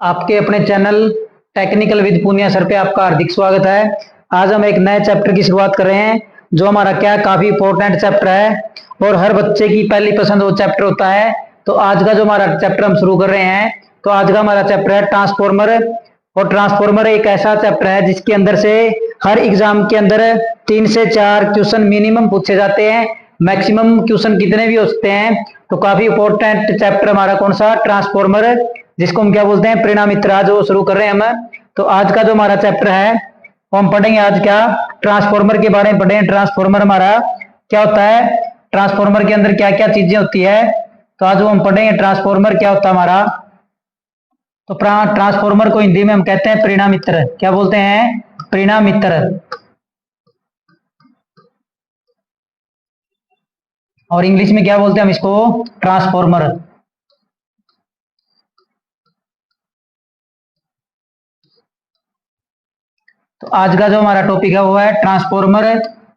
आपके अपने channel technical with Poonia sir पे आपका हार्दिक स्वागत है। आज हम एक नए चैप्टर की शुरुआत कर रहे हैं जो हमारा क्या काफी इंपॉर्टेंट चैप्टर है और हर बच्चे की पहली पसंद वो चैप्टर होता है। तो आज का जो हमारा चैप्टर हम शुरू कर रहे हैं, तो आज का हमारा चैप्टर है ट्रांसफॉर्मर। और ट्रांसफॉर्मर एक ऐसा चैप्टर है जिसके अंदर से हर एग्जाम के अंदर 3 से 4 क्वेश्चन मिनिमम पूछे जाते हैं। मैक्सिमम क्वेश्चन कितने भी हो सकते हैं। तो काफी इंपॉर्टेंट चैप्टर हमारा कौन सा, ट्रांसफॉर्मर, जिसको हम क्या बोलते हैं, परिणाम मित्र। आज वो शुरू कर रहे हैं हम। तो आज का जो हमारा चैप्टर है वो हम पढ़ेंगे आज क्या, ट्रांसफॉर्मर के बारे में पढ़ेंगे। ट्रांसफॉर्मर हमारा क्या होता है, ट्रांसफॉर्मर के अंदर क्या क्या चीजें होती है। तो आज वो हम पढ़ेंगे ट्रांसफॉर्मर क्या होता है हमारा। तो ट्रांसफॉर्मर को हिंदी में हम कहते हैं परिणाम मित्र। क्या बोलते हैं, परिणाम मित्र। और इंग्लिश में क्या बोलते हैं हम इसको, ट्रांसफॉर्मर। तो आज का जो हमारा टॉपिक है वो है ट्रांसफॉर्मर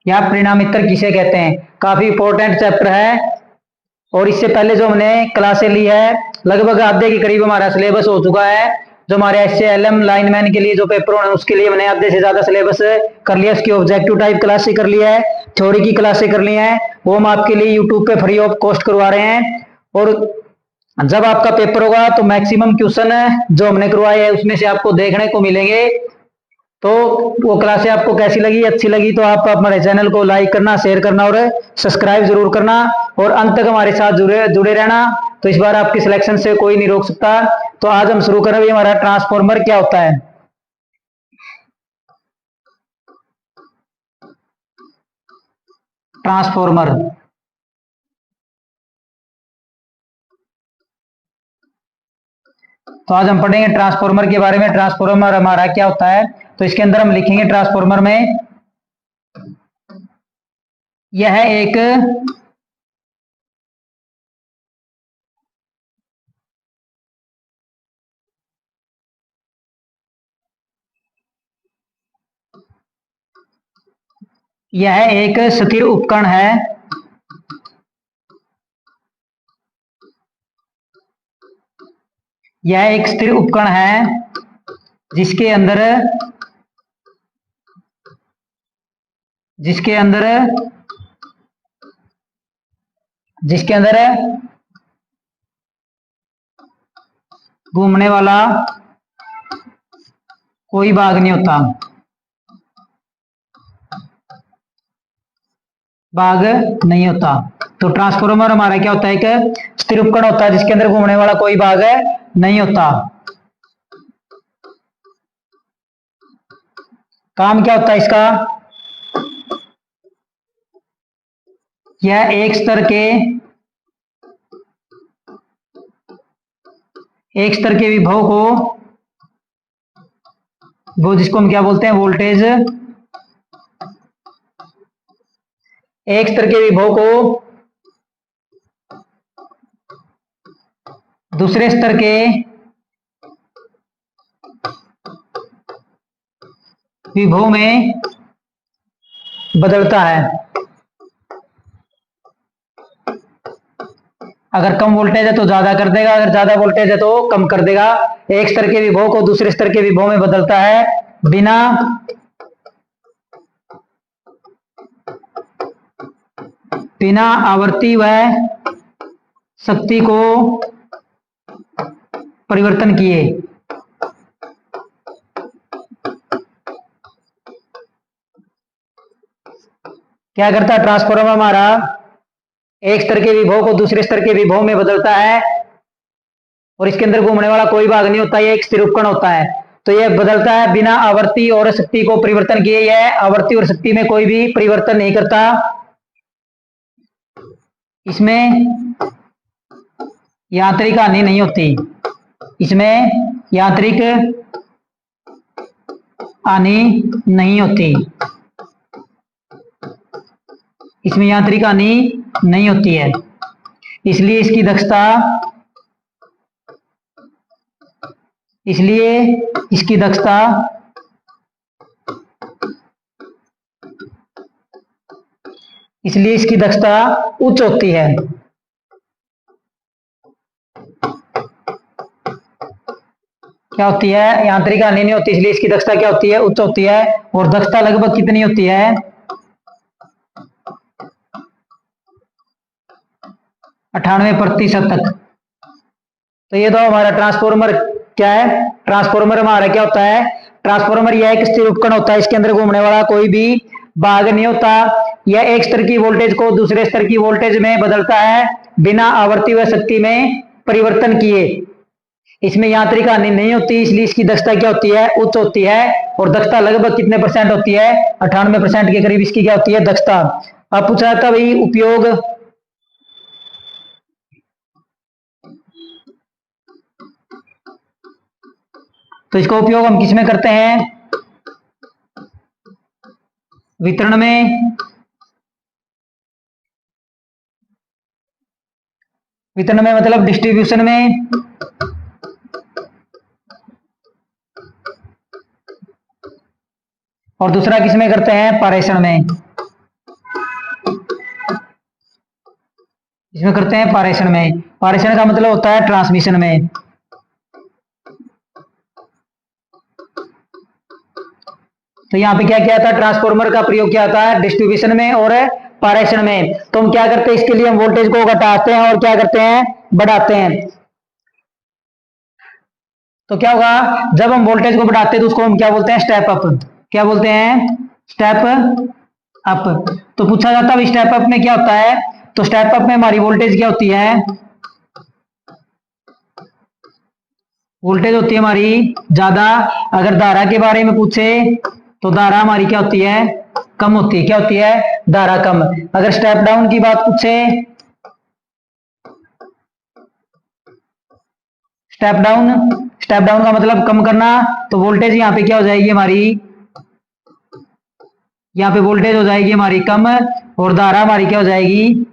या परिणाम मित्र किसे कहते हैं। काफी इंपॉर्टेंट चैप्टर है और इससे पहले जो हमने क्लासें ली है लगभग आधे के करीब हमारा सिलेबस हो चुका है। जो हमारे SLM लाइनमैन के लिए जो पेपर होने उसके लिए हमने आधे से ज्यादा सिलेबस कर लिया। उसकी ऑब्जेक्टिव टाइप क्लासें कर लिया है, थ्योरी की क्लासें कर ली हैं, वो हम आपके लिए यूट्यूब पे फ्री ऑफ कॉस्ट करवा रहे हैं। और जब आपका पेपर होगा तो मैक्सिमम क्वेश्चन जो हमने करवाए हैं उसमें से आपको देखने को मिलेंगे। तो वो क्लासें आपको कैसी लगी, अच्छी लगी तो आप हमारे चैनल को लाइक करना, शेयर करना और सब्सक्राइब जरूर करना और अंत तक हमारे साथ जुड़े जुड़े रहना। तो इस बार आपकी सिलेक्शन से कोई नहीं रोक सकता। तो आज हम शुरू करें, हमारा ट्रांसफॉर्मर क्या होता है। ट्रांसफॉर्मर, तो आज हम पढ़ेंगे ट्रांसफॉर्मर के बारे में। ट्रांसफॉर्मर हमारा क्या होता है, तो इसके अंदर हम लिखेंगे ट्रांसफॉर्मर में यह एक यह एक स्थिर उपकरण है। यह एक स्थिर उपकरण है जिसके अंदर जिसके अंदर जिसके अंदर घूमने वाला कोई भाग नहीं होता, भाग नहीं होता। तो ट्रांसफॉर्मर हमारा क्या होता है, एक स्थिर उपकरण होता है जिसके अंदर घूमने वाला कोई भाग नहीं होता। काम क्या होता है इसका, यह एक स्तर के विभव को, वो जिसको हम क्या बोलते हैं, वोल्टेज, एक स्तर के विभव को दूसरे स्तर के विभव में बदलता है। अगर कम वोल्टेज है तो ज्यादा कर देगा, अगर ज्यादा वोल्टेज है तो कम कर देगा। एक स्तर के विभव को दूसरे स्तर के विभव में बदलता है बिना बिना आवर्ती व शक्ति को परिवर्तन किए। क्या करता है ट्रांसफॉर्मर हमारा, एक स्तर के विभव को दूसरे स्तर के विभव में बदलता है और इसके अंदर घूमने वाला कोई भाग नहीं होता, यह एक स्थिर उपकरण होता है। तो यह बदलता है बिना आवर्ती और शक्ति को परिवर्तन किए। यह आवर्ती और शक्ति में कोई भी परिवर्तन नहीं करता। इसमें यांत्रिक हानि नहीं होती, इसमें यांत्रिक हानि नहीं होती, इसमें यांत्रिक हानि नहीं होती है। इसलिए इसकी दक्षता इसलिए इसकी दक्षता इसलिए इसकी दक्षता उच्च होती है। क्या होती है, यांत्रिक हानि नहीं होती, इसलिए इसकी दक्षता क्या होती है, उच्च होती है। और दक्षता लगभग कितनी होती है, 98% तक। तो ये तो हमारा ट्रांसफॉर्मर क्या है, ट्रांसफॉर्मर हमारा क्या होता है, ट्रांसफॉर्मर यह एक स्थिर उपकरण होता है, इसके अंदर घूमने वाला कोई भी भाग नहीं होता। यह एक स्तर की वोल्टेज को दूसरे स्तर की वोल्टेज में बदलता है बिना आवर्ती व शक्ति में परिवर्तन किए। इसमें यांत्रिक हानि नहीं होती, इसलिए इसकी दक्षता क्या होती है, उच्च होती है। और दक्षता लगभग कितने परसेंट होती है, 98% के करीब इसकी क्या होती है, दक्षता। अब पूछा था भाई उपयोग, तो इसका उपयोग हम किस में करते हैं, वितरण में, वितरण में मतलब डिस्ट्रीब्यूशन में, और दूसरा किस में करते हैं, पारेषण में। इसमें करते हैं पारेषण में। पारेषण का मतलब होता है ट्रांसमिशन में। तो यहाँ पे क्या किया था, ट्रांसफॉर्मर का प्रयोग किया था डिस्ट्रीब्यूशन में और पारेषण में। तो हम क्या करते हैं, इसके लिए हम वोल्टेज को घटाते हैं और क्या करते हैं, बढ़ाते हैं। तो क्या होगा, जब हम वोल्टेज को बढ़ाते हैं तो उसको हम क्या बोलते हैं, स्टेप अप। क्या बोलते हैं, स्टेप अप। तो पूछा जाता है स्टेप अप में क्या होता है, तो स्टेप अप में हमारी वोल्टेज क्या होती है, वोल्टेज होती है हमारी ज्यादा। अगर धारा के बारे में पूछे तो धारा हमारी क्या होती है, कम होती है। क्या होती है, धारा कम। अगर स्टेप डाउन की बात पूछे, स्टेप डाउन, स्टेप डाउन का मतलब कम करना, तो वोल्टेज यहाँ पे क्या हो जाएगी हमारी, यहाँ पे वोल्टेज हो जाएगी हमारी कम और धारा हमारी क्या हो जाएगी,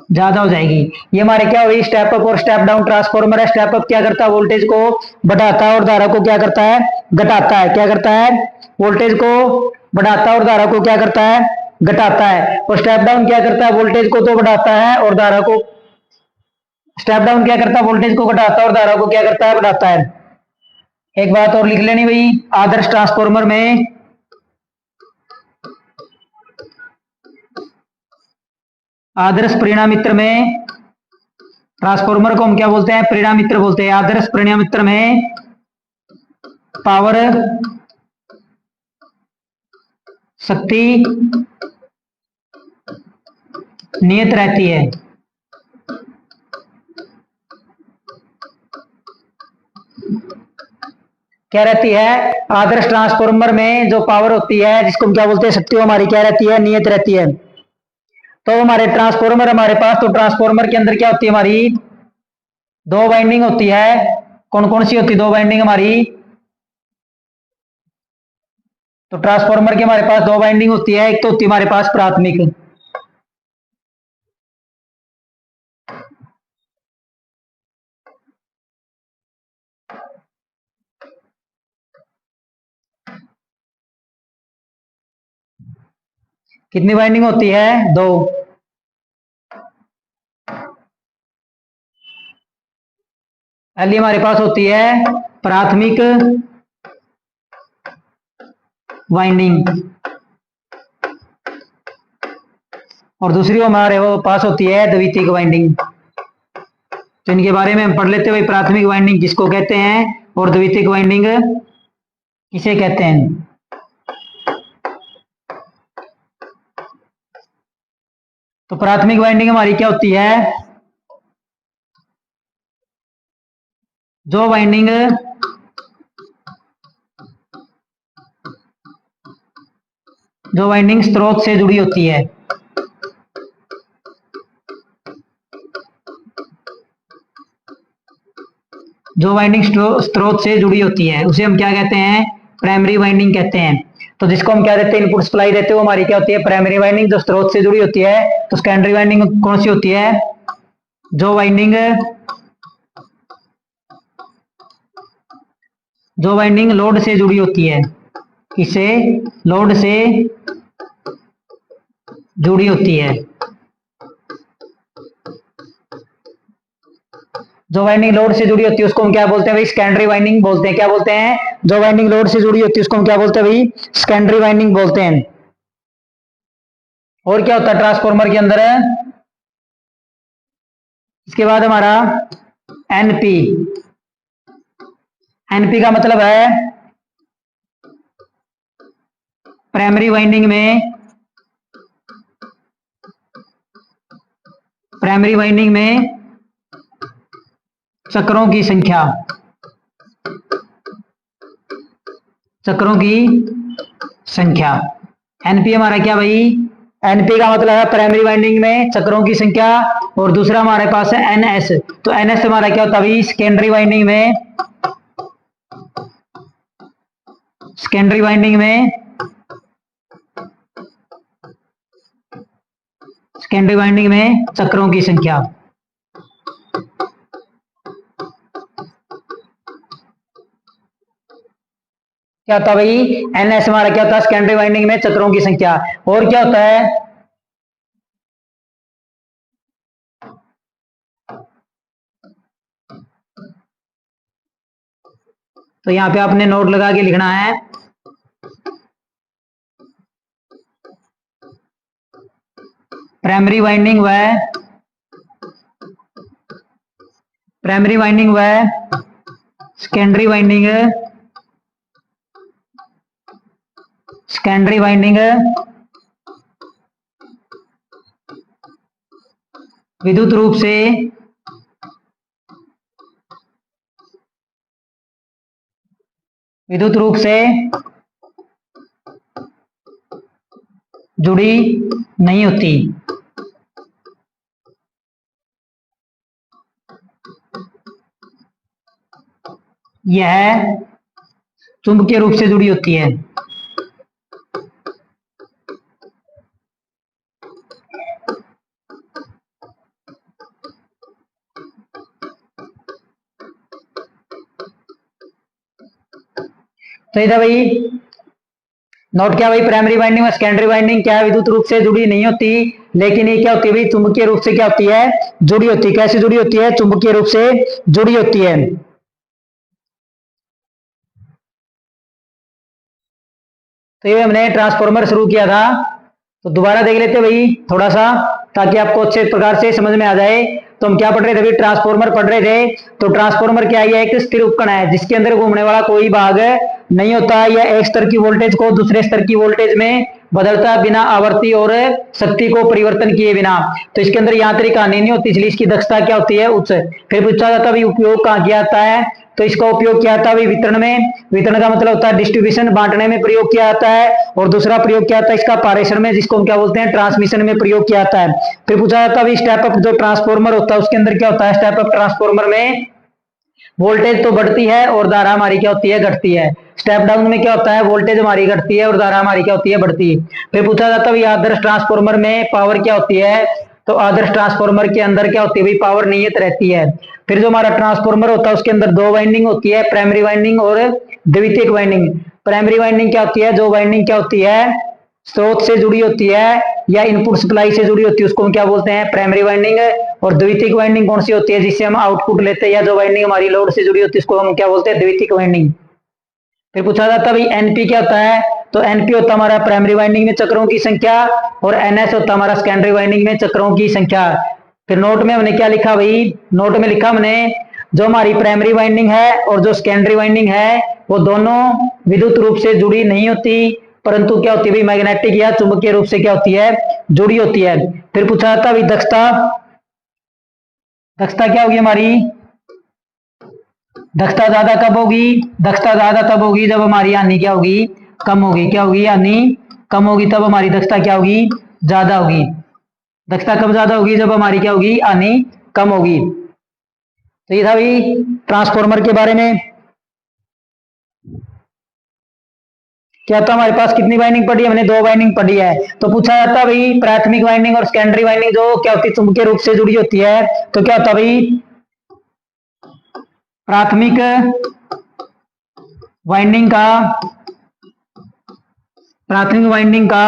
ज्यादा हो जाएगी। ये हमारे क्या हुई, स्टेप अप और स्टेप डाउन ट्रांसफॉर्मर है। स्टेप अप क्या करता है, वोल्टेज को बढ़ाता है और धारा को क्या करता है, घटाता है। क्या करता है, वोल्टेज को बढ़ाता है और धारा को क्या करता है, घटाता है। और स्टेप डाउन क्या करता है, वोल्टेज को तो बढ़ाता है और धारा को, स्टेप डाउन क्या करता है, वोल्टेज को घटाता है और धारा को क्या करता है, बढ़ाता है। एक बात और लिख लेनी भाई, आदर्श ट्रांसफॉर्मर में, आदर्श परिणामित्र में, ट्रांसफॉर्मर को हम क्या बोलते हैं, परिणामित्र बोलते हैं। आदर्श परिणामित्र में पावर शक्ति नियत रहती है। क्या रहती है, आदर्श ट्रांसफॉर्मर में जो पावर होती है, जिसको हम क्या बोलते हैं, शक्ति, हमारी क्या रहती है, नियत रहती है। तो हमारे ट्रांसफॉर्मर, हमारे पास तो ट्रांसफॉर्मर के अंदर क्या होती है हमारी, दो वाइंडिंग होती है। कौन कौन सी होती है, दो वाइंडिंग हमारी, तो ट्रांसफॉर्मर के हमारे पास दो वाइंडिंग होती है। एक तो होती है हमारे पास प्राथमिक, कितनी वाइंडिंग होती है, दो। पहली हमारे पास होती है प्राथमिक वाइंडिंग और दूसरी हमारे वो पास होती है द्वितीयक वाइंडिंग। तो इनके बारे में हम पढ़ लेते हैं। प्राथमिक वाइंडिंग किसको कहते हैं और द्वितीयक वाइंडिंग किसे कहते हैं। तो प्राथमिक वाइंडिंग हमारी क्या होती है, जो वाइंडिंग स्रोत से जुड़ी होती है, जो वाइंडिंग स्रोत से जुड़ी होती है उसे हम क्या कहते हैं, प्राइमरी वाइंडिंग कहते हैं। तो जिसको हम क्या देते हैं, इनपुट सप्लाई देते हैं, वो हमारी क्या होती है, प्राइमरी वाइंडिंग, जो स्रोत से जुड़ी होती है। तो सेकेंडरी वाइंडिंग कौन सी होती है, जो वाइंडिंग लोड से जुड़ी होती है। किसे, लोड से जुड़ी होती है, जो वाइंडिंग लोड से जुड़ी होती है उसको हम क्या बोलते हैं भाई, सेकेंडरी वाइंडिंग बोलते हैं। क्या बोलते हैं, जो वाइंडिंग लोड से जुड़ी होती है उसको हम क्या बोलते हैं भाई, सेकेंडरी वाइंडिंग बोलते हैं। और क्या होता है ट्रांसफॉर्मर के अंदर है, इसके बाद हमारा एनपी। एनपी का मतलब है प्राइमरी वाइंडिंग में, प्राइमरी वाइंडिंग में चक्रों की संख्या, चक्रों की संख्या। एनपी हमारा क्या भाई, एनपी का मतलब है प्राइमरी वाइंडिंग में चक्रों की संख्या। और दूसरा हमारे पास है एनएस। तो एनएस हमारा क्या होता है भाई, सेकेंडरी वाइंडिंग में, सेकेंडरी वाइंडिंग में, सेकेंडरी वाइंडिंग में चक्रों की संख्या। क्या होता है भाई, एनएस हमारा क्या होता है, सेकेंडरी वाइंडिंग में चक्रों की संख्या। और क्या होता है, तो यहां पे आपने नोट लगा के लिखना है, प्राइमरी वाइंडिंग व, प्राइमरी वाइंडिंग व सेकेंडरी वाइंडिंग, सेकेंडरी वाइंडिंग विद्युत रूप से, विद्युत रूप से जुड़ी नहीं होती। यह चुंबकीय रूप से जुड़ी होती है। तो इधर भाई नोट क्या भाई, प्राइमरी वाइंडिंग और सेकेंडरी वाइंडिंग क्या है, विद्युत रूप से जुड़ी नहीं होती, लेकिन ये क्या होती है भाई, चुंबकीय रूप से क्या होती है, जुड़ी होती है। कैसे जुड़ी होती है, चुंबकीय रूप से जुड़ी होती है। तो ये हमने ट्रांसफॉर्मर शुरू किया था, तो दोबारा देख लेते भाई थोड़ा सा, ताकि आपको अच्छे प्रकार से समझ में आ जाए। तो हम क्या पढ़ रहे थे भाई, ट्रांसफॉर्मर पढ़ रहे थे। तो ट्रांसफॉर्मर क्या है, एक स्थिर उपकरण है जिसके अंदर घूमने वाला कोई भाग नहीं होता। यह एक स्तर की वोल्टेज को दूसरे स्तर की वोल्टेज में बदलता बिना आवर्ती और शक्ति को परिवर्तन किए बिना। तो इसके अंदर यांत्रिक हानि नहीं होती, इसलिए इसकी दक्षता क्या होती है, उच्च। फिर पूछा जाता है उपयोग कहाँ किया जाता है, तो इसका उपयोग किया जाता है वितरण में। वितरण का मतलब होता है डिस्ट्रीब्यूशन, बांटने में प्रयोग किया जाता है। और दूसरा प्रयोग किया जाता है इसका पारेषण में, जिसको हम क्या बोलते हैं, ट्रांसमिशन में प्रयोग किया जाता है। फिर पूछा जाता है स्टेप अप जो ट्रांसफॉर्मर होता है उसके अंदर क्या होता है, स्टेप अप ट्रांसफॉर्मर में वोल्टेज तो बढ़ती है और धारा हमारी क्या होती है, घटती है। स्टेप डाउन में क्या होता है, वोल्टेज हमारी घटती है और धारा हमारी क्या होती है, बढ़ती है। फिर पूछा जाता है आदर्श ट्रांसफॉर्मर में पावर क्या होती है, तो आदर्श ट्रांसफॉर्मर के अंदर क्या होती है भाई, पावर नियत रहती है। फिर जो हमारा ट्रांसफॉर्मर होता है उसके अंदर दो वाइंडिंग होती है, प्राइमरी वाइंडिंग और द्वितीयक वाइंडिंग। प्राइमरी वाइंडिंग क्या होती है, जो वाइंडिंग क्या होती है, स्रोत से जुड़ी होती है या इनपुट सप्लाई से जुड़ी होती है, उसको हम क्या बोलते हैं, प्राइमरी वाइंडिंग। और द्वितीयक वाइंडिंग कौन सी होती है, जिससे हम आउटपुट लेते हैं, या जो वाइंडिंग हमारी लोड से जुड़ी होती है उसको हम क्या बोलते हैं, द्वितीयक वाइंडिंग। फिर पूछा जाता है भाई एनपी क्या होता है, तो एनपी होता है हमारा प्राइमरी वाइंडिंग में चक्रों की संख्या, और एनएस होता है हमारा सेकेंडरी वाइंडिंग में चक्रों की संख्या। फिर नोट में हमने क्या लिखा भाई, नोट में लिखा हमने जो हमारी प्राइमरी वाइंडिंग है और जो सेकेंडरी वाइंडिंग है वो दोनों विद्युत रूप से जुड़ी नहीं होती, परंतु क्या होती है भाई, मैग्नेटिक या चुंबकीय रूप से क्या होती है, जुड़ी होती है। फिर पूछा जाता है भाई दक्षता, दक्षता क्या होगी हमारी, दक्षता ज्यादा कब होगी, दक्षता ज्यादा तब होगी जब हमारी हानि क्या होगी, कम होगी। क्या होगी, हानि कम होगी, तब हमारी दक्षता क्या होगी, ज्यादा होगी। दक्षता कब ज्यादा होगी, जब हमारी क्या होगी, हानि कम होगी। तो ये था भाई ट्रांसफॉर्मर के बारे में। क्या था हमारे पास कितनी वाइंडिंग पड़ी है, हमने दो वाइंडिंग पड़ी है। तो पूछा जाता है भाई प्राथमिक वाइंडिंग और सेकेंडरी वाइंडिंग जो क्या होती है, चुंबकीय रूप से जुड़ी होती है। तो क्या होता है भाई, प्राथमिक वाइंडिंग का, प्राथमिक वाइंडिंग का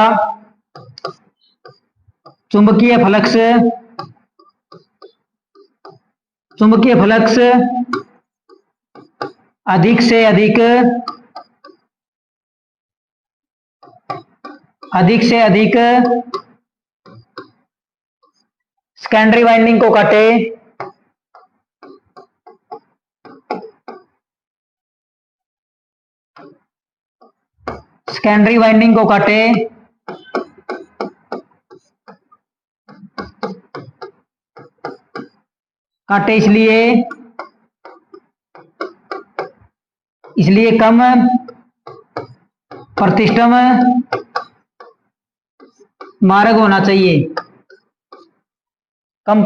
चुंबकीय फ्लक्स चुंबकीय फ्लक्स अधिक से अधिक सेकेंडरी वाइंडिंग को काटे, सेकेंडरी वाइंडिंग को काटे, इसलिए कम प्रतिष्ठम मार्ग होना चाहिए, कम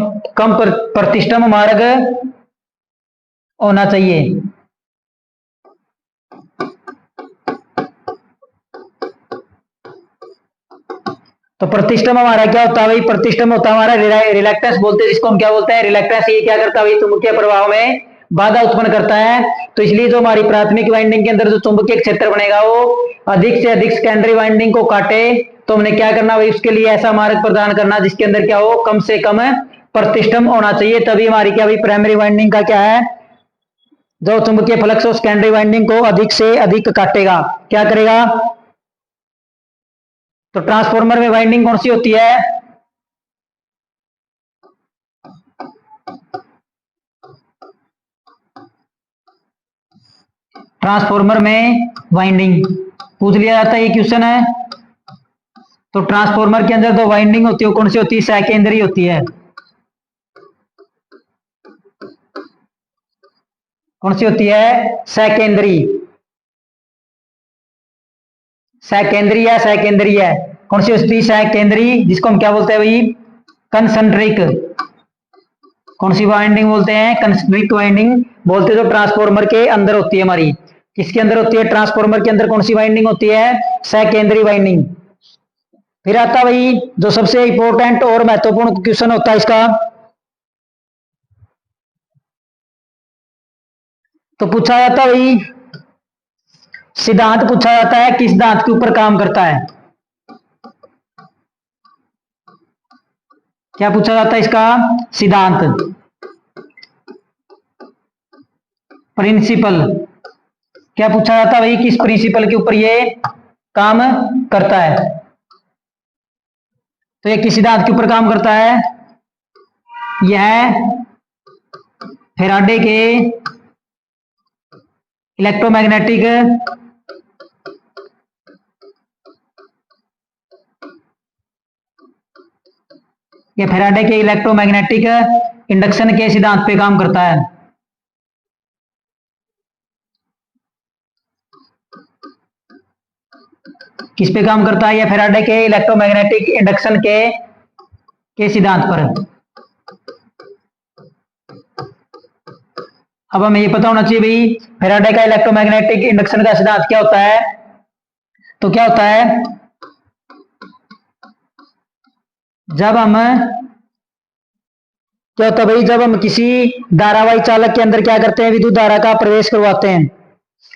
प्रतिष्ठम मार्ग होना चाहिए। तो प्रतिष्ठम हमारा क्या होता है भाई? प्रतिष्ठम होता है हमारा रिलैक्टेंस बोलते हैं जिसको हम क्या बोलते हैं? रिलैक्टेंस। ये क्या करता है भाई? चुंबकीय प्रवाह में बाधा उत्पन्न करता है। तो इसलिए जो हमारी प्राथमिक वाइंडिंग के अंदर जो चुंबकीय क्षेत्र बनेगा वो अधिक से अधिक सेकेंडरी वाइंडिंग को काटे। तो हमने क्या करना भाई? उसके लिए ऐसा मार्ग प्रदान करना जिसके अंदर क्या हो? कम से कम प्रतिष्ठम होना चाहिए। तभी हमारी क्या भाई? प्राइमरी वाइंडिंग का क्या है? जो चुंबकीय फ्लक्स हो सेकेंडरी वाइंडिंग को अधिक से अधिक काटेगा। क्या करेगा? तो ट्रांसफार्मर में वाइंडिंग कौन सी होती है? ट्रांसफार्मर में वाइंडिंग पूछ लिया जाता है, ये क्वेश्चन है। तो ट्रांसफार्मर के अंदर जो वाइंडिंग होती है कौन सी होती है? सेकेंडरी होती है। कौन सी होती है? सेकेंडरी। सेकेंडरी है, सेकेंडरी है। कौन सी होती है? सेकेंडरी, जिसको हम क्या बोलते हैं भाई? कंसंट्रिक। कौन सी वाइंडिंग बोलते हैं? कंसंट्रिक वाइंडिंग बोलते हैं। जो ट्रांसफार्मर के अंदर होती है हमारी। किसके अंदर होती है? ट्रांसफार्मर के अंदर कौन सी वाइंडिंग होती है? Secondary winding. फिर आता भाई जो सबसे इंपॉर्टेंट और महत्वपूर्ण क्वेश्चन होता है इसका। तो पूछा जाता है भाई, सिद्धांत पूछा जाता है, किस सिद्धांत के ऊपर काम करता है? क्या पूछा जाता है इसका? सिद्धांत, प्रिंसिपल। क्या पूछा जाता है भाई? किस प्रिंसिपल के ऊपर ये काम करता है? तो ये किस सिद्धांत के ऊपर काम करता है? यह फैराडे के इलेक्ट्रोमैग्नेटिक इंडक्शन के सिद्धांत पे काम करता है। किस पे काम करता है? यह फैराडे के इलेक्ट्रोमैग्नेटिक इंडक्शन के सिद्धांत पर। अब हमें ये पता होना चाहिए भाई फैराडे का इलेक्ट्रोमैग्नेटिक इंडक्शन का सिद्धांत क्या होता है। तो क्या होता है? जब हम क्या होता है भाई? जब हम किसी धारावाही चालक के अंदर क्या करते हैं? विद्युत धारा का प्रवेश करवाते हैं।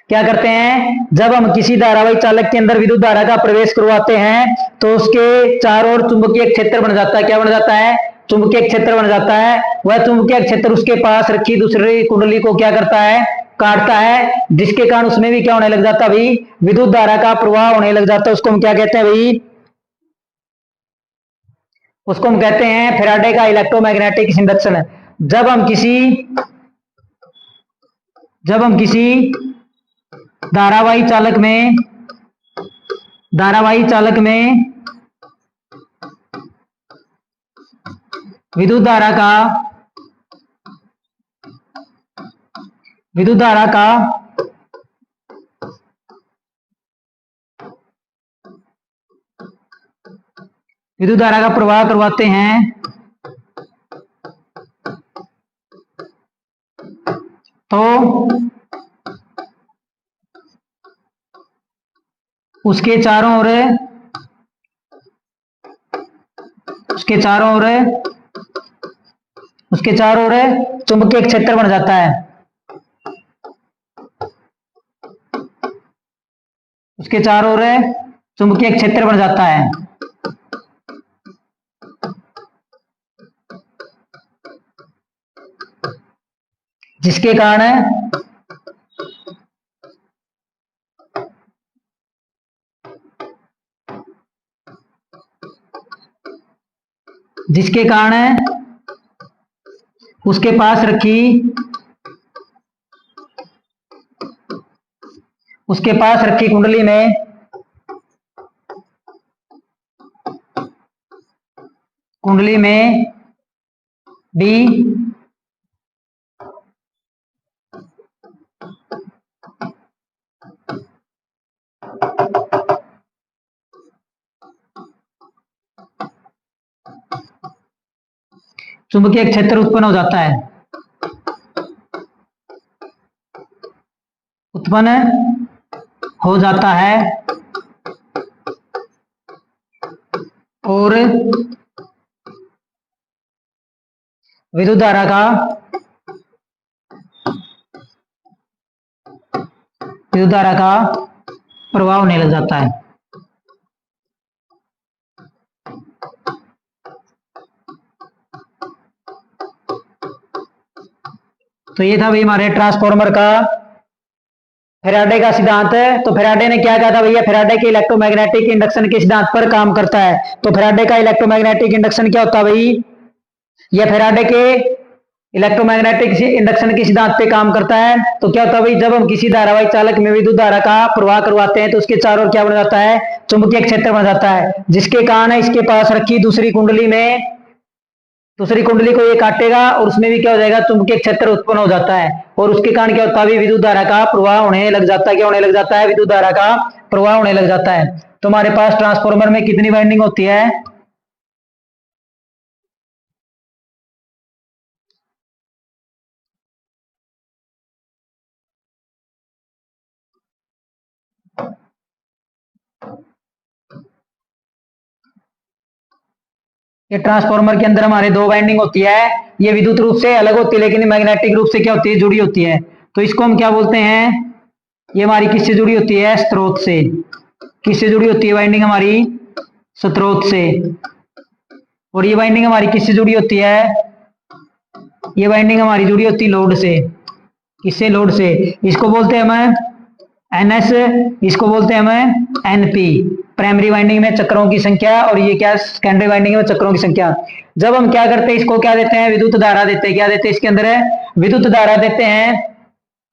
क्या करते हैं? जब हम किसी धारावाही चालक के अंदर विद्युत धारा का प्रवेश करवाते हैं तो उसके चारों ओर चुंबकीय क्षेत्र बन जाता है। क्या बन जाता है? चुंबकीय क्षेत्र बन जाता है। वह चुंबकीय क्षेत्र उसके पास रखी दूसरी कुंडली को क्या करता है? काटता है, जिसके कारण उसमें भी क्या होने लग जाता है भाई? विद्युत धारा का प्रवाह होने लग जाता है। उसको हम क्या कहते हैं भाई? उसको हम कहते हैं फैराडे का इलेक्ट्रोमैग्नेटिक इंडक्शन। जब हम किसी धारावाही चालक में विद्युत धारा का प्रवाह करवाते हैं तो उसके चारों ओर चुंबकीय क्षेत्र बन जाता है। उसके चारों ओर चुंबकीय क्षेत्र बन जाता है। जिसके कारण जिसके कारण उसके पास रखी कुंडली में भी चुंबकीय क्षेत्र उत्पन्न हो जाता है। और विद्युत धारा का प्रवाह होने लग जाता है। तो ये था भाई हमारे ट्रांसफार्मर का फैराडे का सिद्धांत। तो फैराडे ने क्या कहा था भैया, फैराडे के इलेक्ट्रोमैग्नेटिक इंडक्शन के सिद्धांत पर काम करता है। तो फैराडे का इलेक्ट्रोमैग्नेटिक इंडक्शन क्या होता है भाई, यह फैराडे के इलेक्ट्रोमैग्नेटिक इंडक्शन के सिद्धांत पे काम करता है। तो क्या होता है भाई, जब हम किसी धारावाही चालक में विद्युत धारा का प्रवाह करवाते हैं तो उसके चारों ओर क्या बन जाता है, चुंबकीय क्षेत्र बन जाता है, जिसके कारण इसके पास रखी दूसरी कुंडली को ये काटेगा और उसमें भी क्या हो जाएगा, चुंबकीय क्षेत्र उत्पन्न हो जाता है। और उसके कारण क्या होता है, विद्युत धारा का प्रवाह होने लग जाता है। क्या होने लग जाता है, विद्युत धारा का प्रवाह होने लग जाता है। तो हमारे पास ट्रांसफार्मर में कितनी वाइंडिंग होती है, ये ट्रांसफार्मर के अंदर हमारे दो वाइंडिंग होती है। ये विद्युत रूप से अलग होती है लेकिन मैग्नेटिक रूप से क्या होती है, जुड़ी होती है। तो इसको हम क्या बोलते हैं, ये हमारी किससे जुड़ी होती है, स्रोत से। किससे जुड़ी होती है वाइंडिंग हमारी, स्रोत से। और ये वाइंडिंग हमारी किससे जुड़ी होती है, ये वाइंडिंग हमारी जुड़ी होती है लोड से। किससे, लोड से। इसको बोलते हैं हमें NS, इसको बोलते हैं हमें NP, प्राइमरी वाइंडिंग में चक्रों की संख्या, और ये क्या, सेकेंडरी वाइंडिंग में चक्रों की संख्या। जब हम क्या करते हैं, इसको क्या देते हैं, विद्युत धारा देते हैं। क्या देते हैं, इसके अंदर है विद्युत धारा देते हैं।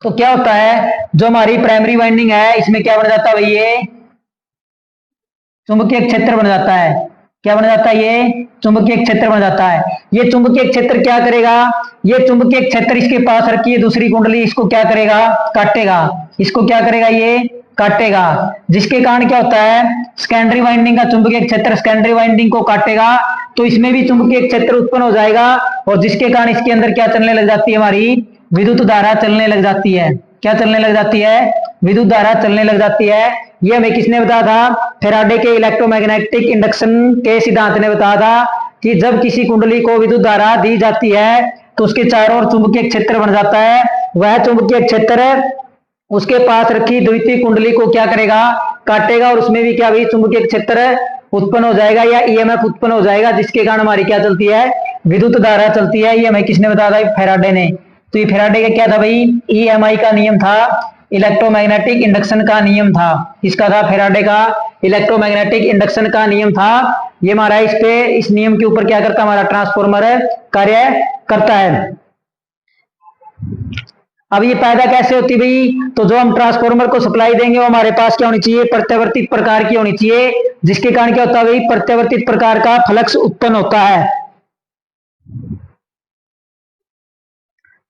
तो क्या होता है, जो हमारी प्राइमरी वाइंडिंग है इसमें क्या बन जाता है भाई, ये चुंबकीय क्षेत्र बन जाता है। क्या बन जाता है, ये चुंबकीय क्षेत्र बन जाता है। ये चुंबकीय क्षेत्र क्या करेगा, ये चुंबकीय क्षेत्र इसके पास रखी है दूसरी कुंडली, इसको क्या करेगा, काटेगा। इसको क्या करेगा, ये काटेगा, जिसके कारण क्या होता है, सेकेंडरी वाइंडिंग का चुंबकीय क्षेत्र सेकेंडरी वाइंडिंग को काटेगा, तो इसमें भी चुंबकीय क्षेत्र उत्पन्न हो जाएगा, और जिसके कारण इसके अंदर क्या चलने लग जाती है, हमारी विद्युत धारा चलने लग जाती है। क्या चलने लग जाती है, विद्युत धारा चलने लग जाती है। ये हमें किसने बताया था, फैराडे के इलेक्ट्रोमैग्नेटिक इंडक्शन के सिद्धांत ने बताया था कि जब किसी कुंडली को विद्युत धारा दी जाती है तो उसके चारों ओर चुंबकीय क्षेत्र बन जाता है। वह चुंबकीय क्षेत्र उसके पास रखी द्वितीय कुंडली को क्या करेगा, काटेगा, और उसमें भी क्या भी चुंबकीय क्षेत्र उत्पन्न हो जाएगा या EMF उत्पन्न हो जाएगा, जिसके कारण हमारी क्या चलती है, विद्युत धारा चलती है। ये हमें किसने बताया था, फैराडे ने। तो ये फैराडे का क्या था भाई, EMI का नियम था, इलेक्ट्रोमैग्नेटिक इंडक्शन का नियम था। इसका था फैराडे का इलेक्ट्रोमैग्नेटिक इंडक्शन का नियम था। ये हमारा इस नियम के ऊपर क्या करता है, हमारा ट्रांसफार्मर कार्य करता है। अब ये पैदा कैसे होती भाई, तो जो हम ट्रांसफार्मर को सप्लाई देंगे वो हमारे पास क्या होनी चाहिए, प्रत्यावर्तित प्रकार की होनी चाहिए, जिसके कारण क्या होता है भाई, प्रत्यावर्तित प्रकार का फ्लक्स उत्पन्न होता है।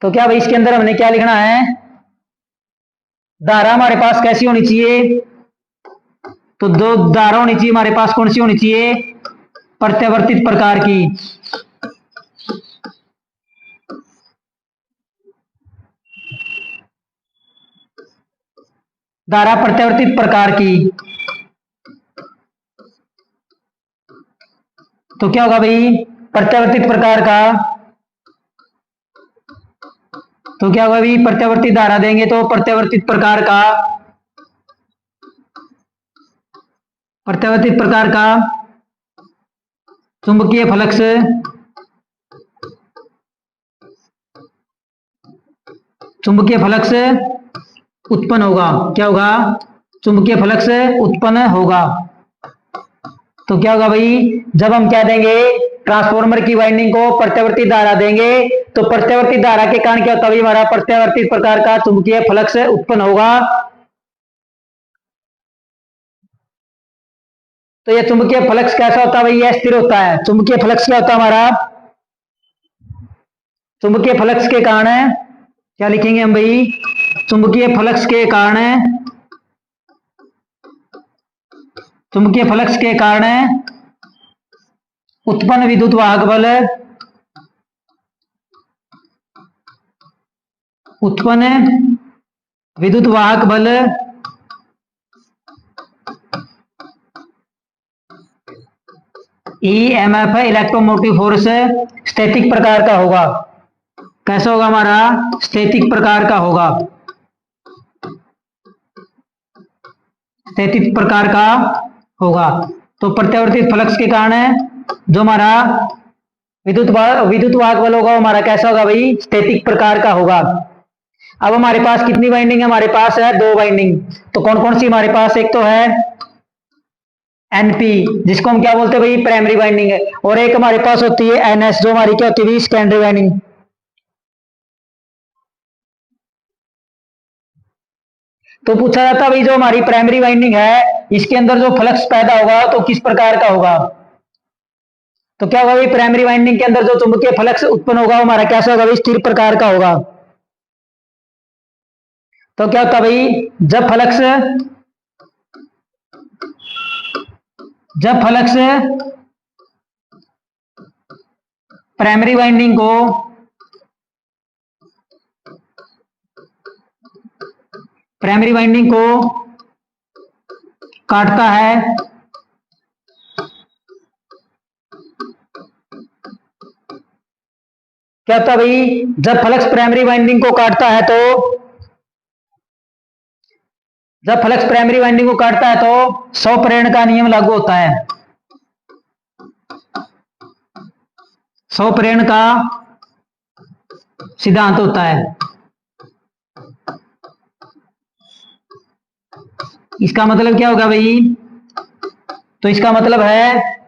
तो क्या भाई इसके अंदर हमने क्या लिखना है, धारा हमारे पास कैसी होनी चाहिए, तो दो धारा होनी चाहिए हमारे पास, कौन सी होनी चाहिए, प्रत्यावर्तित प्रकार की। धारा प्रत्यावर्तित प्रकार की। तो क्या होगा भाई, प्रत्यावर्तित प्रकार का, तो क्या होगा भाई, प्रत्यावर्तित धारा देंगे तो प्रत्यावर्तित प्रकार का चुंबकीय फ्लक्स चुंबकीय फ्लक्स उत्पन्न होगा। क्या होगा? चुंबकीय फ्लक्स उत्पन्न होगा। तो क्या होगा भाई, जब हम क्या देंगे, ट्रांसफार्मर की वाइंडिंग को प्रत्यावर्ती धारा देंगे, तो प्रत्यावर्ती धारा के कारण क्या होता है, हमारा प्रत्यावर्ती प्रकार का चुंबकीय फ्लक्स उत्पन्न होगा। तो यह चुंबकीय फ्लक्स कैसा होता है भाई, यह स्थिर होता है। चुंबकीय फ्लक्स क्या होता है हमारा, चुंबकीय फ्लक्स के कारण क्या लिखेंगे हम भाई, चुंबकीय फ्लक्स के कारण, चुंबकीय फ्लक्स के कारण उत्पन्न विद्युत वाहक बल, उत्पन्न विद्युत वाहक बल ईएमएफ इलेक्ट्रोमोटिव फोर्स स्थैतिक प्रकार का होगा। कैसा होगा हमारा, स्थैतिक प्रकार का होगा। स्थैतिक प्रकार का होगा। तो प्रत्यावर्तित फ्लक्स के कारण जो हमारा विद्युत वाहक बल होगा, हमारा कैसा होगा भाई, स्थैतिक प्रकार का होगा। अब हमारे पास कितनी वाइंडिंग है, हमारे पास है 2 वाइंडिंग। तो कौन कौन सी हमारे पास, एक तो है एनपी जिसको हम क्या बोलते हैं भाई, प्राइमरी वाइंडिंग है, और एक हमारे पास होती है एनएस जो हमारी क्या होती है, सेकेंडरी वाइंडिंग। तो पूछा जाता है भाई, जो हमारी प्राइमरी वाइंडिंग है इसके अंदर जो फ्लक्स पैदा होगा तो किस प्रकार का होगा। तो क्या होगा भाई, प्राइमरी वाइंडिंग के अंदर जो चुंबकीय फ्लक्स उत्पन्न होगा हमारा कैसा होगा भाई, स्थिर प्रकार का होगा। तो क्या होता भाई, जब फ्लक्स प्राइमरी वाइंडिंग को काटता है, क्या होता भाई, जब फ्लक्स प्राइमरी वाइंडिंग को काटता है तो, जब फ्लक्स प्राइमरी वाइंडिंग को काटता है तो स्वप्रेरण का नियम लागू होता है। स्वप्रेरण का सिद्धांत होता है। इसका मतलब क्या होगा भाई, तो इसका मतलब है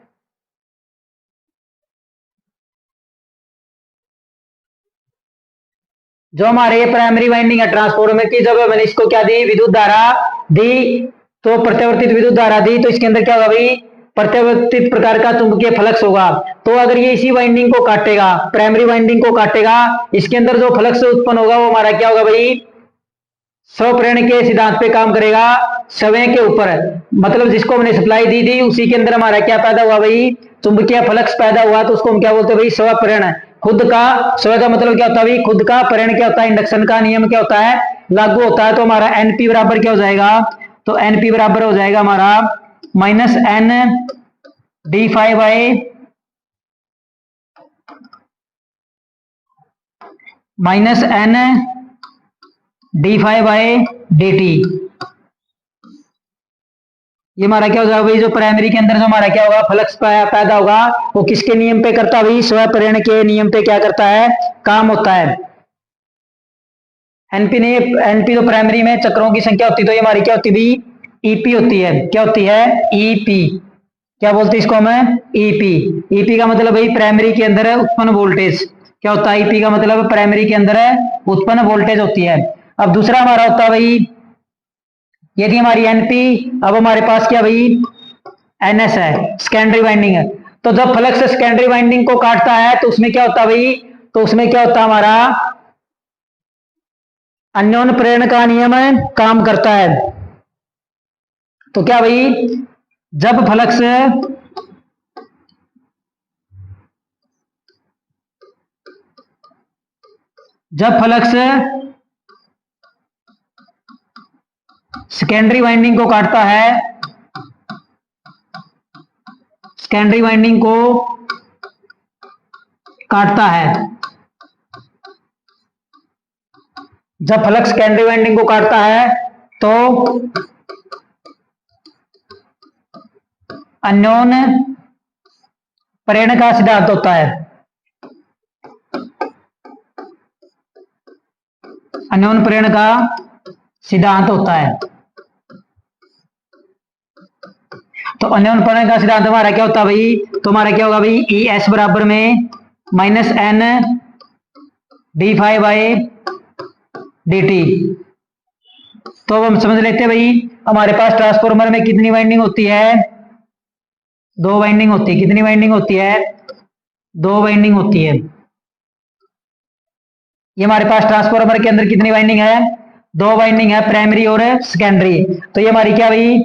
जो हमारे प्राइमरी वाइंडिंग है ट्रांसफार्मर की, जब मैंने इसको क्या दी, विद्युत धारा दी, तो प्रत्यावर्तित विद्युत धारा दी, तो इसके अंदर क्या होगा भाई, प्रत्यावर्तित प्रकार का चुंबकीय फ्लक्स होगा। तो अगर ये इसी वाइंडिंग को काटेगा, प्राइमरी वाइंडिंग को काटेगा, इसके अंदर जो फ्लक्स उत्पन्न होगा वो हमारा क्या होगा भाई, स्वप्रेरण के सिद्धांत पे काम करेगा, समय के ऊपर। मतलब जिसको हमने सप्लाई दी थी उसी के अंदर हमारा क्या पैदा हुआ भाई, चुंबकीय फ्लक्स पैदा हुआ, तो उसको हम क्या बोलते हैं भाई, स्वप्रेरण। खुद का, स्व का मतलब क्या होता है भाई, खुद का, प्रेरण क्या होता है, इंडक्शन का नियम क्या होता है, लागू होता है। तो हमारा एनपी बराबर क्या हो जाएगा, तो एनपी बराबर हो जाएगा हमारा minus N D five by minus N D five by D T. ये हमारा क्या हो जाएगा भाई, जो प्राइमरी के अंदर जो हमारा क्या होगा, फ्लक्स पैदा होगा, वो किसके नियम पे करता है भाई, स्वप्रेरण के नियम पे क्या करता है, काम होता है। एनपी तो प्राइमरी में चक्रों की संख्या होती है, तो ये हमारी क्या होती है भाई, ईपी होती है। क्या होती है, ईपी। क्या बोलते हैं इसको हम, ईपी। ईपी का मतलब भाई प्राइमरी के अंदर है उत्पन्न वोल्टेज। क्या होता है, ईपी का मतलब प्राइमरी के अंदर है उत्पन्न वोल्टेज होती है। अब दूसरा हमारा होता है भाई, यदि हमारी एनपी, अब हमारे पास क्या भाई, एनएस है, सेकेंडरी वाइंडिंग है। तो जब फ्लक्स सेकेंडरी वाइंडिंग को काटता है तो उसमें क्या होता है भाई, तो उसमें क्या होता है हमारा, अन्योन्य प्रेरण का नियम काम करता है। तो क्या भाई, जब फ्लक्स जब फ्लक्स सेकेंडरी वाइंडिंग को काटता है, सेकेंडरी वाइंडिंग को काटता है, जब फ्लक्स सेकेंडरी वाइंडिंग को काटता है तो अन्योन्य प्रेरण का सिद्धांत होता है। अन्योन प्रेरण का सिद्धांत होता है। तो अन्योन प्रेरण का सिद्धांत हमारा क्या होता है भाई? तो हमारा क्या होगा भाई? ई एस बराबर में minus N D five by D T. तो अब हम समझ लेते हैं भाई, हमारे पास ट्रांसफॉर्मर में कितनी वाइंडिंग होती है? 2 वाइंडिंग होती है। कितनी वाइंडिंग होती है? 2 वाइंडिंग होती है। ये हमारे पास ट्रांसफॉर्मर के अंदर कितनी वाइंडिंग है? 2 वाइंडिंग है, प्राइमरी और सेकेंडरी। तो ये हमारी क्या भाई?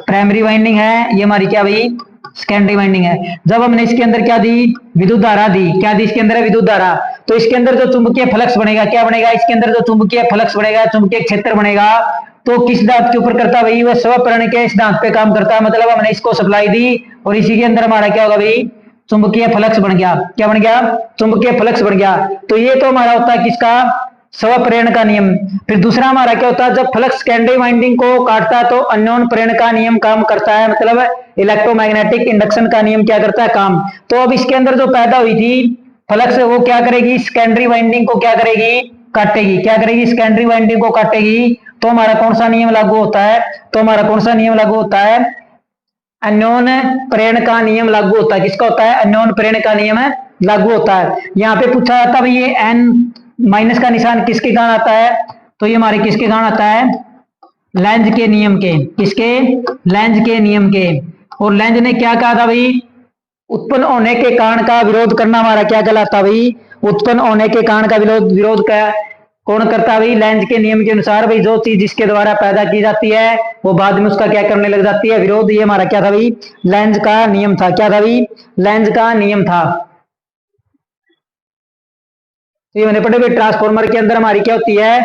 प्राइमरी वाइंडिंग है। ये हमारी क्या भाई? सेकेंडरी वाइंडिंग है। जब हमने इसके अंदर क्या दी? विद्युत धारा दी। क्या दी इसके अंदर? विद्युत धारा। तो इसके अंदर जो चुंबकीय फ्लक्स बनेगा, क्या बनेगा? इसके अंदर जो चुंबकीय फ्लक्स बनेगा, चुंबकीय क्षेत्र बनेगा, तो किस सिद्धांत के ऊपर करता भाई? वह स्वप्रेरण के सिद्धांत पे काम करता है। मतलब हमने इसको सप्लाई दी और इसी के अंदर हमारा क्या होगा भाई? चुंबकीय फ्लक्स बन गया। क्या बन गया? चुंबकीय फ्लक्स बन गया। तो ये तो हमारा होता है किसका? स्वप्रेरण का नियम। फिर दूसरा हमारा क्या होता है? जब फ्लक्स सेकेंडरी वाइंडिंग को काटता है तो अन्योन प्रेरण का नियम काम करता है। मतलब इलेक्ट्रोमैग्नेटिक इंडक्शन का नियम क्या करता है? काम। तो अब इसके अंदर जो पैदा हुई थी फ्लक्स, वो क्या करेगी? सेकेंडरी वाइंडिंग को क्या करेगी? काटेगी। क्या करेगी? सेकेंडरी वाइंडिंग को काटेगी। तो हमारा कौन सा नियम लागू होता है? तो हमारा कौन सा नियम लागू होता है? अन्योन प्रेरण का नियम लागू होता है। किसका होता है? अन्योन प्रेरण का नियम लागू होता है। यहाँ पे पूछा जाता है भाई ये एन माइनस का निशान किसके कारण आता है? तो ये हमारे किसके कारण आता है? लेंज के नियम के। किसके? लेंज के नियम के। और लेंज ने क्या कहा था भाई? उत्पन्न होने के कारण का विरोध करना हमारा क्या कहलाता भाई? उत्पन्न होने के कारण का विरोध का कौन करता भाई? लेंज के नियम के अनुसार भाई जो चीज जिसके द्वारा पैदा की जाती है वो बाद में उसका क्या करने लग जाती है? विरोध। ये हमारा क्या था भाई? लेंज का नियम था। क्या था भाई? लेंज का नियम था। तो ये मैंने पढ़े भाई, ट्रांसफॉर्मर के अंदर हमारी क्या होती है?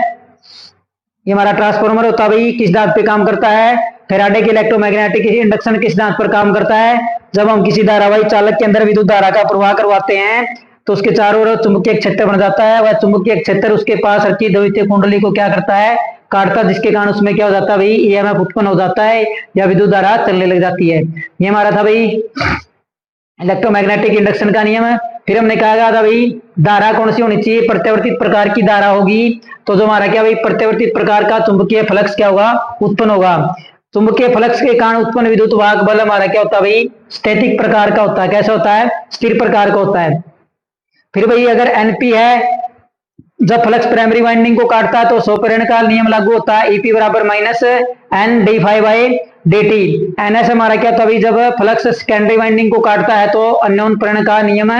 ये हमारा ट्रांसफॉर्मर होता है भाई, किस सिद्धांत पे काम करता है? फैराडे के इलेक्ट्रोमैग्नेटिक इंडक्शन के सिद्धांत पर काम करता है। जब हम किसी धारावाही चालक के अंदर विद्युत धारा का प्रवाह करवाते हैं तो उसके चारों ओर चुंबकीय क्षेत्र बन जाता है। वह चुंबकीय क्षेत्र उसके पास रखी द्वितीय कुंडली को क्या करता है? काटता, जिसके कारण उसमें क्या हो जाता है भाई? ईएमएफ उत्पन्न हो जाता है या विद्युत धारा चलने लग जाती है। ये हमारा था भाई इलेक्ट्रोमैग्नेटिक इंडक्शन का नियम है। फिर हमने कहा था भाई धारा कौन सी होनी चाहिए? प्रत्यावर्तित प्रकार की धारा होगी। तो जो हमारा क्या भाई? प्रत्यावर्तित प्रकार का चुंबकीय फ्लक्स क्या होगा? उत्पन्न होगा। चुंबकीय फ्लक्स के कारण उत्पन्न विद्युत वाहक बल हमारा क्या होता है भाई? स्थैतिक प्रकार का होता है। कैसा होता है? स्थिर प्रकार का होता है। फिर भाई अगर एनपी है, जब फ्लक्स प्राइमरी वाइंडिंग को काटता है तो स्वप्रेरण का नियम लागू होता है। ईपी बराबर minus N D five by D T. NS हमारा क्या होता है? जब फ्लक्स सेकेंडरी वाइंडिंग को काटता है तो अन्योन प्रेरण का नियम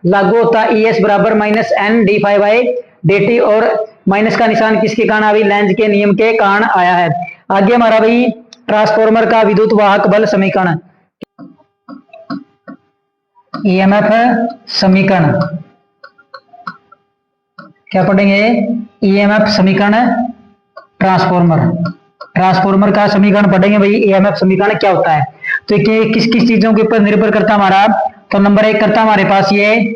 लागू होता है। ईएस बराबर minus N D five by D T. और माइनस का निशान किसके कारण अभी? लेंज के नियम के कारण आया है। आगे हमारा भाई ट्रांसफॉर्मर का विद्युत वाहक बल समीकरण, ईएमएफ समीकरण क्या पढ़ेंगे? ईएमएफ समीकरण ट्रांसफॉर्मर का समीकरण पढ़ेंगे भाई। ईएमएफ समीकरण क्या होता है? तो ये किस किस चीजों के ऊपर निर्भर करता है हमारा? तो नंबर 1 करता हमारे पास ये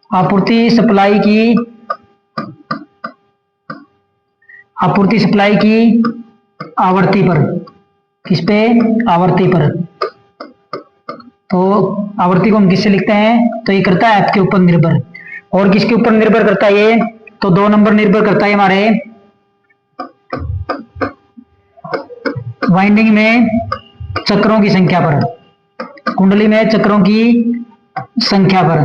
आपूर्ति सप्लाई की आवर्ती पर। किस पे? आवर्ती पर। तो आवर्ती को हम किससे लिखते हैं? तो ये करता है एफ के ऊपर निर्भर। और किसके ऊपर निर्भर करता है ये? तो 2 नंबर निर्भर करता है हमारे वाइंडिंग में चक्रों की संख्या पर, कुंडली में चक्रों की संख्या पर।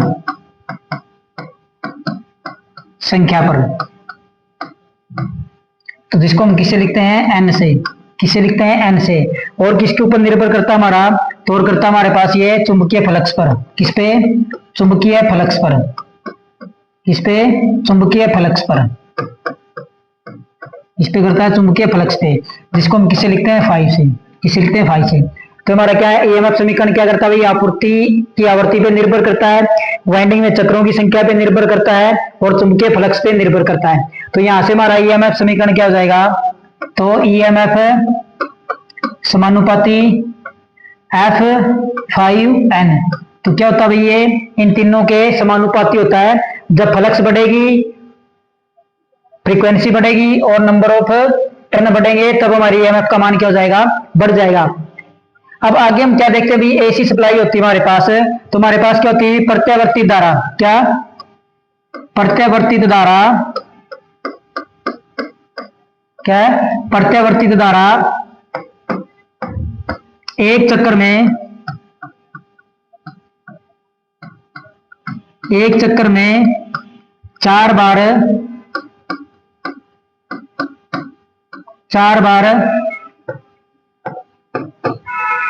तो जिसको हम किससे लिखते हैं? एन से। किससे लिखते हैं? एन से। और किसके ऊपर निर्भर करता हमारा? तो और करता हमारे पास ये चुंबकीय फ्लक्स पर। किस पे? चुंबकीय फ्लक्स पर। किस पे? चुंबकीय फ्लक्स पर। इस पे करता है चुंबकीय फ्लक्स पे, जिसको हम किससे लिखते हैं? 5 से। किससे लिखते हैं? 5 से। तो हमारा क्या है? ईएमएफ समीकरण क्या करता है भाई? आपूर्ति की आवर्ती पे निर्भर करता है, वाइंडिंग में चक्रों की संख्या पे निर्भर करता है और चुंबकीय फ्लक्स पे निर्भर करता है। तो यहां से हमारा ईएमएफ समीकरण क्या हो जाएगा? तो ईएमएफ समानुपाती F5N। तो क्या होता है भाई? ये इन तीनों के समानुपाती होता है। जब फ्लक्स बढ़ेगी, फ्रीक्वेंसी बढ़ेगी और नंबर ऑफ टर्न बढ़ेंगे, तब हमारी ईएमएफ का मान क्या हो जाएगा? बढ़ जाएगा। अब आगे हम क्या देखते हैं भाई, एसी सप्लाई होती है हमारे पास, तो हमारे पास क्या होती है, प्रत्यावर्ती धारा, क्या, प्रत्यावर्तित धारा, क्या है, प्रत्यावर्तित धारा एक चक्कर में, एक चक्कर में 4 बार, 4 बार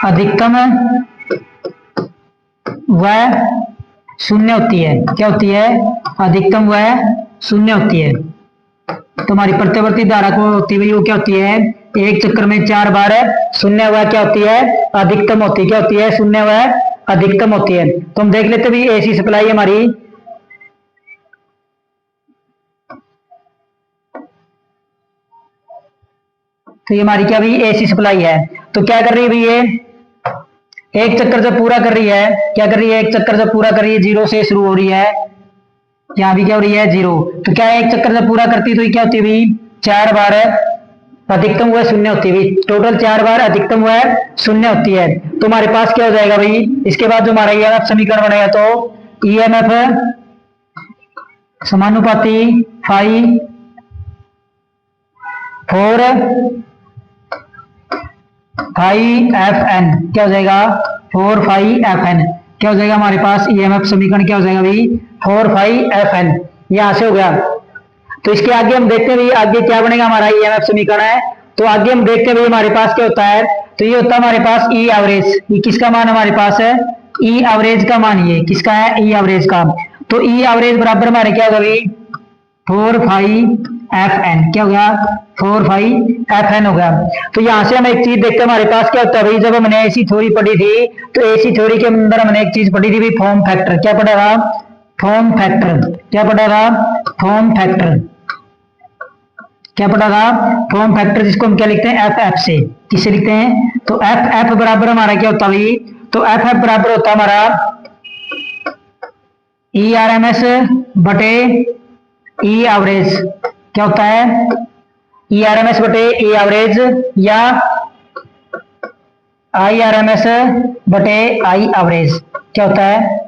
अधिकतम व शून्य होती है, क्या होती है, अधिकतम व शून्य होती है। तो हमारी प्रत्यावर्ती धारा को होती है वो क्या होती है, एक चक्कर में 4 बार शून्य व क्या होती है, अधिकतम होती है, क्या होती है, शून्य व अधिकतम होती है। तो हम देख लेते हैं भाई एसी सप्लाई हमारी, तो ये हमारी क्या भाई एसी सप्लाई है। तो क्या कर रही है भाई, ये एक चक्कर जब पूरा कर रही है, क्या कर रही है, एक चक्कर जब पूरा कर रही है, 0 से शुरू हो रही है, यहां भी क्या हो रही है 0, तो क्या है, एक चक्कर जब पूरा करती है तो ये क्या होती है भाई, 4 बार अधिकतम हुआ शून्य होती है, टोटल 4 बार अधिकतम हुआ शून्य होती है। तो हमारे पास क्या हो जाएगा भाई, इसके बाद जो हमारा ईएमएफ समीकरण बनेगा, तो ईएमएफ समानुपाती फाई 4 फाई एफ एन, क्या हो जाएगा 4 फाई एफ एन, क्या हो जाएगा हमारे पास ईएमएफ समीकरण, क्या हो जाएगा भाई 4 फाई एफ एन, यहां से हो गया। तो इसके आगे हम देखते हैं भाई आगे क्या बनेगा हमारा ईएमएफ समीकरण है। तो आगे हम देखते हैं भाई हमारे पास क्या होता है, तो ये होता है हमारे पास ई एवरेज, ये किसका मान हमारे पास है, ई एवरेज का मान, ये किसका है, ई एवरेज का। तो ई एवरेज बराबर हमारे क्या होगा भाई 4 फाई एफ एन, क्या हो गया 4 फाई एफ एन हो गया। तो यहां से हम एक चीज देखते हैं हमारे पास क्या होता है भाई, जब हमने एसी थ्योरी पढ़ी थी, तो एसी थ्योरी के अंदर हमने एक चीज पढ़ी थी भाई, फॉर्म फैक्टर, क्या पढ़ा था, फॉर्म फैक्टर, क्या पढ़ा था, फॉर्म फैक्टर, क्या पढ़ा था, फॉर्म फैक्टर, जिसको हम क्या लिखते हैं, एफ एफ से, किससे लिखते हैं, तो एफ एफ बराबर हमारा क्या होता है भाई, तो एफ एफ बराबर होता है हमारा ई आर एम एस बटे ई एवरेज, क्या होता है, ई आर एम एस बटे ई एवरेज, या आई आर एम एस बटे आई एवरेज, क्या होता है,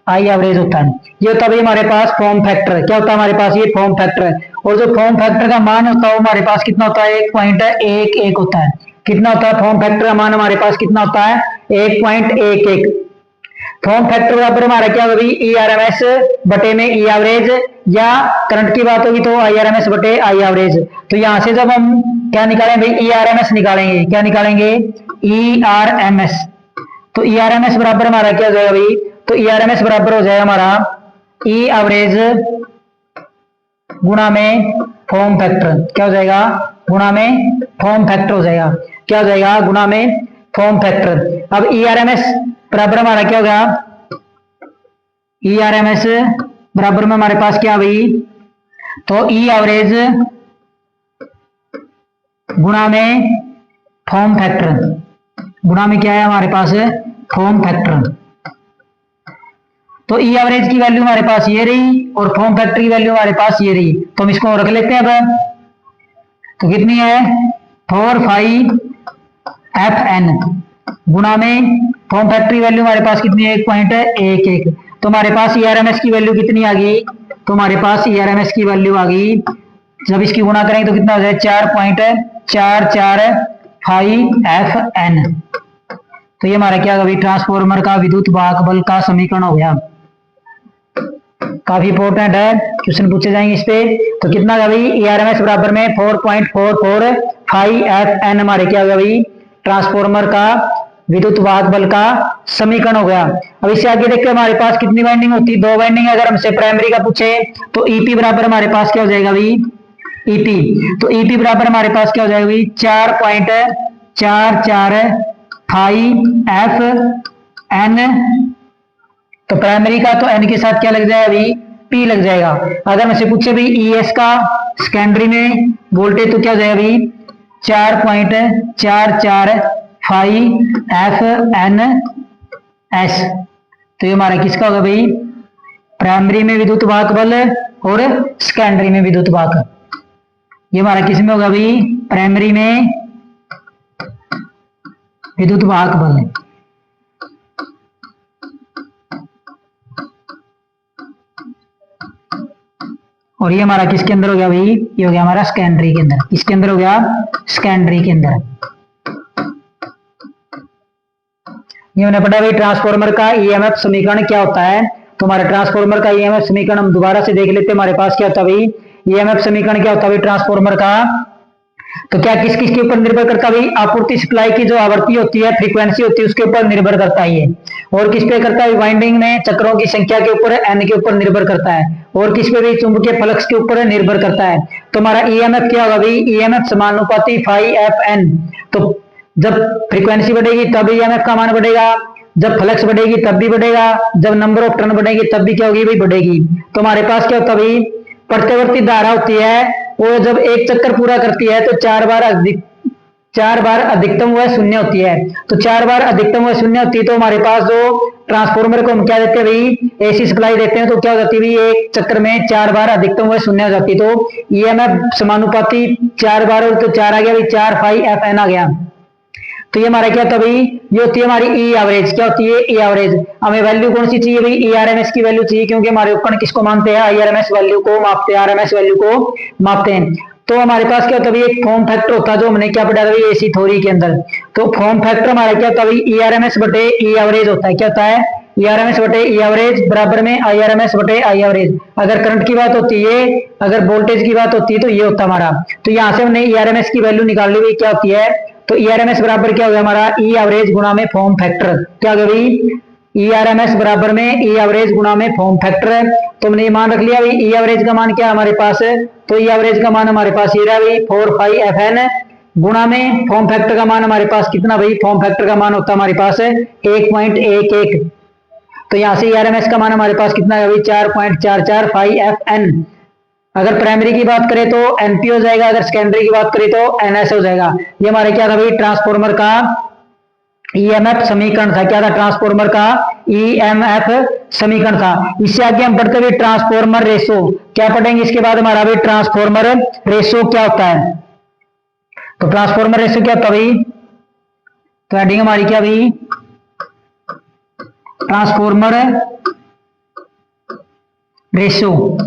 आई एवरेज होता है। ये होता है भाई हमारे पास फॉर्म फैक्टर, क्या होता है हमारे पास, ये फॉर्म फैक्टर है। और जो फॉर्म फैक्टर का मान होता है वो हमारे पास कितना होता है, 1.11 होता है, कितना होता है, फॉर्म फैक्टर का मान हमारे पास कितना होता है, 1.11। फॉर्म फैक्टर बराबर हमारा क्या होगा भाई, ई आर एम एस बटे में ई एवरेज, या करंट की बात होगी तो आई आर एम एस बटे आई एवरेज। तो यहां से जब हम क्या निकालेंगे भाई, ई आर एम एस निकालेंगे, क्या निकालेंगे, ई आर एम एस, तो ई आर एम एस बराबर हमारा क्या हो जाएगा भाई, तो ई आर एम एस बराबर हो जाएगा हमारा ई एवरेज गुणा में फॉर्म फैक्टर, क्या हो जाएगा, गुणा में फॉर्म फैक्टर हो जाएगा, क्या हो जाएगा, गुणा में फॉर्म फैक्टर। अब ई आर एम एस बराबर हमारा क्या हो गया, ई आर एम एस बराबर में हमारे पास क्या भाई, तो ई एवरेज गुणा में फॉर्म फैक्टर, गुणा में क्या है हमारे पास, फॉर्म फैक्टर। तो ई एवरेज की वैल्यू हमारे पास ये रही और फॉर्म फैक्टर की वैल्यू हमारे पास ये रही, तो हम इसको रख लेते हैं अब। तो कितनी है 4 फाइव एफ एन गुणा में फॉर्म फैक्टर की वैल्यू हमारे पास कितनी है, 1.11। तो हमारे पास ई आर एम एस की वैल्यू कितनी आ गई, तो हमारे पास ई आर एम एस की वैल्यू आ गई, जब इसकी गुणा करेंगे तो कितना हो जाए 4.445 एफ एन। तो ये हमारा क्या होगा, ट्रांसफॉर्मर का विद्युत वाहक बल का समीकरण हो गया। काफी इंपॉर्टेंट है, क्वेश्चन पूछे जाएंगे इस पे। तो कितना का भाई, ई आर एम एस बराबर में 4.445 एफ एन हमारे क्या होगा भाई, ट्रांसफॉर्मर का विद्युत वाहक बल का समीकरण हो गया। अब इससे आगे देखते हैं हमारे पास कितनी वाइंडिंग होती है, 2 वाइंडिंग। अगर हमसे प्राइमरी का पूछे तो ईपी बराबर हमारे पास क्या हो जाएगा भाई, ईपी, तो ईपी बराबर हमारे पास क्या हो जाएगा भाई 4.445 एफ एन। तो प्राइमरी का तो एन के साथ क्या लग जाएगा भाई, पी लग जाएगा। अगर हमसे पूछे भाई ईएस का सेकेंडरी में वोल्टेज, तो क्या हो जाएगा भाई 4.445 एफ एन एस। तो ये हमारा किसका होगा भाई, प्राइमरी में विद्युत वाहक बल और सेकेंडरी में विद्युत वाहक। ये हमारा किस में होगा भाई, प्राइमरी में विद्युत वाहक बल। और ये हमारा किसके अंदर हो गया भाई, ये हो गया हमारा सेकेंडरी के अंदर। किसके अंदर हो गया, सेकेंडरी के अंदर। ये हमने पढ़ा भाई ट्रांसफार्मर का ईएमएफ समीकरण क्या होता है। तो हमारे ट्रांसफार्मर का ईएमएफ समीकरण हम दोबारा से देख लेते हैं। हमारे पास क्या होता है भाई, ईएमएफ समीकरण क्या होता है भाई ट्रांसफार्मर का। तो क्या किस किस के ऊपर निर्भर करता है भाई, आपूर्ति सप्लाई की जो आवृत्ति होती है, फ्रीक्वेंसी होती है, उसके ऊपर निर्भर करता है ये। और किस पे करता है, वाइंडिंग में चक्रों की संख्या के ऊपर, एन के ऊपर निर्भर करता है। और किस पे भी, चुंबकीय फ्लक्स के ऊपर निर्भर करता है। तो हमारा ईएमएफ क्या होगा भाई, ईएमएफ समानुपाती फाई एफ एन। तो जब फ्रीक्वेंसी बढ़ेगी तब ईएमएफ का मान बढ़ेगा, जब फ्लक्स बढ़ेगी तब भी बढ़ेगा, जब नंबर ऑफ टर्न बढ़ेगी तब भी क्या होगी भाई, बढ़ेगी। तो हमारे पास क्या होता है भाई, प्रत्यवर्ती धारा होती है, वो जब एक चक्कर पूरा करती है तो चार बार अधिकतम वह शून्य होती है। तो 4 बार अधिकतम वह शून्य होती है। तो हमारे पास जो ट्रांसफार्मर को हम क्या देते हैं भाई, एसी सप्लाई देते हैं। तो क्या हो जाती है भाई, एक चक्कर में 4 बार अधिकतम वह शून्य हो जाती है। तो ईएमएफ समानुपाती 4 बार, तो 4 आ गया भाई, 4 फाई एफ एन आ गया। तो ये हमारा क्या होता है भाई, ये होती है हमारी ई एवरेज। क्या होती है, ई एवरेज। हमें वैल्यू कौन सी चाहिए भाई, ई आरएमएस की वैल्यू चाहिए, क्योंकि हमारे उपकरण किसको मानते हैं, आई आरएमएस वैल्यू को मापते हैं, आरएमएस वैल्यू को मापते हैं। तो हमारे पास क्या होता है, एक फॉर्म फैक्टर होता है जो हमने क्या पढ़ा था एसी थ्योरी के अंदर। तो फॉर्म फैक्टर हमारा क्या होता है, ई आरएमएस बटे ई एवरेज होता है। क्या होता है, ई आरएमएस बटे ई एवरेज बराबर में आई आरएमएस बटे आई एवरेज। अगर करंट की बात होती है, अगर वोल्टेज की बात होती है, तो ये होता है हमारा। तो यहाँ से हमने ई आरएमएस की वैल्यू निकाल ली हुई, क्या होती है। तो ई आरएमएस बराबर क्या हो गया हमारा, ई एवरेज गुणा में फॉर्म फैक्टर। क्या हो गया भाई, ई आरएमएस बराबर में ई एवरेज गुणा में फॉर्म फैक्टर। तो हमने ये मान रख लिया भाई, ई एवरेज का मान क्या है हमारे पास है। तो ई एवरेज का मान हमारे पास ये रहा भाई 4 फाई एफ एन गुणा में फॉर्म फैक्टर का मान हमारे पास कितना भाई, फॉर्म फैक्टर का मान होता है हमारे पास 1.11। तो यहाँ से ई आरएमएस का मान हमारे पास कितना है भाई, 4.44 फाई एफ एन। अगर प्राइमरी की बात करें तो एनपी हो जाएगा, अगर सेकेंडरी की बात करें तो एनएस हो जाएगा। ये हमारे क्या था भाई, ट्रांसफार्मर का ईएमएफ समीकरण था। क्या था, ट्रांसफार्मर का ईएमएफ समीकरण था। इससे आगे हम पढ़ते हुए ट्रांसफार्मर रेशो क्या पढ़ेंगे इसके बाद हमारा भाई, ट्रांसफार्मर रेशो क्या होता है। तो ट्रांसफार्मर रेशो क्या होता है भाई, तो हेडिंग हमारी क्या भाई, ट्रांसफार्मर रेशो,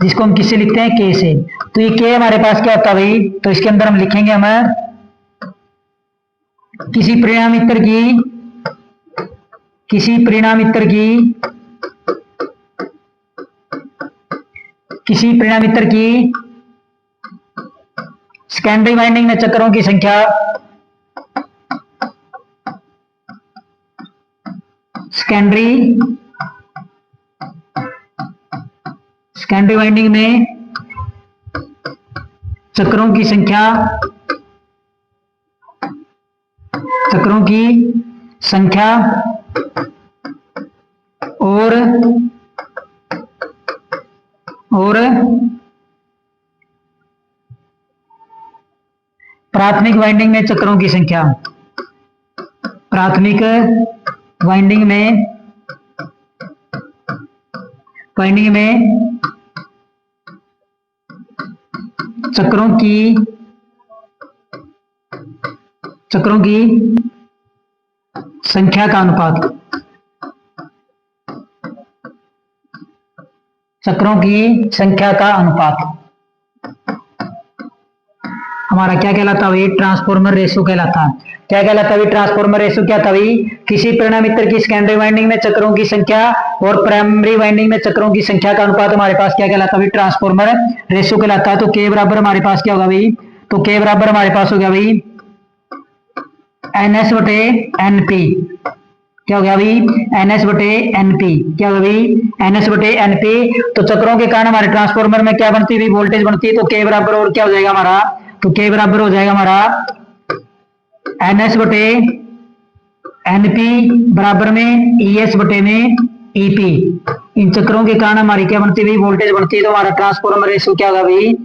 जिसको हम किससे लिखते हैं, के से। तो ये के हमारे पास क्या होता है भाई, तो इसके अंदर हम लिखेंगे हमें किसी परिणामित्र की सेकेंडरी वाइंडिंग में चक्रों की संख्या, सेकेंडरी वाइंडिंग में चक्रों की संख्या और प्राथमिक वाइंडिंग में चक्रों की संख्या, प्राथमिक वाइंडिंग में चक्रों की संख्या का अनुपात, चक्रों की संख्या का अनुपात हमारा क्या कहलाता है, ट्रांसफार्मर रेशो कहलाता है। क्या कहलाता है ट्रांसफार्मर रेशो, क्या था भाई, किसी परिणामित्र की सेकेंडरी वाइंडिंग में चक्रों की संख्या और प्राइमरी वाइंडिंग में चक्रों की संख्या का अनुपात हमारे पास क्या कहलाता है, ट्रांसफार्मर रेशो कहलाता है। तो के बराबर हमारे पास क्या होगा भाई, तो के बराबर हमारे पास हो गया भाई एनएस बटे एनपी। क्या हो गया भाई, एनएस बटे एनपी। क्या होगा भाई, एनएस बटे एनपी। तो चक्रों के कारण हमारे ट्रांसफार्मर में क्या बनती है, वोल्टेज बनती है। तो के बराबर और क्या हो जाएगा हमारा, तो के बराबर हो जाएगा हमारा एनएस बटे एनपी बराबर में ईएस बटे में ईपी। इन चक्रों के कारण हमारी क्या बनती है, वोल्टेज बनती है। तो हमारा ट्रांसफार्मर रेशो क्या होगा भाई,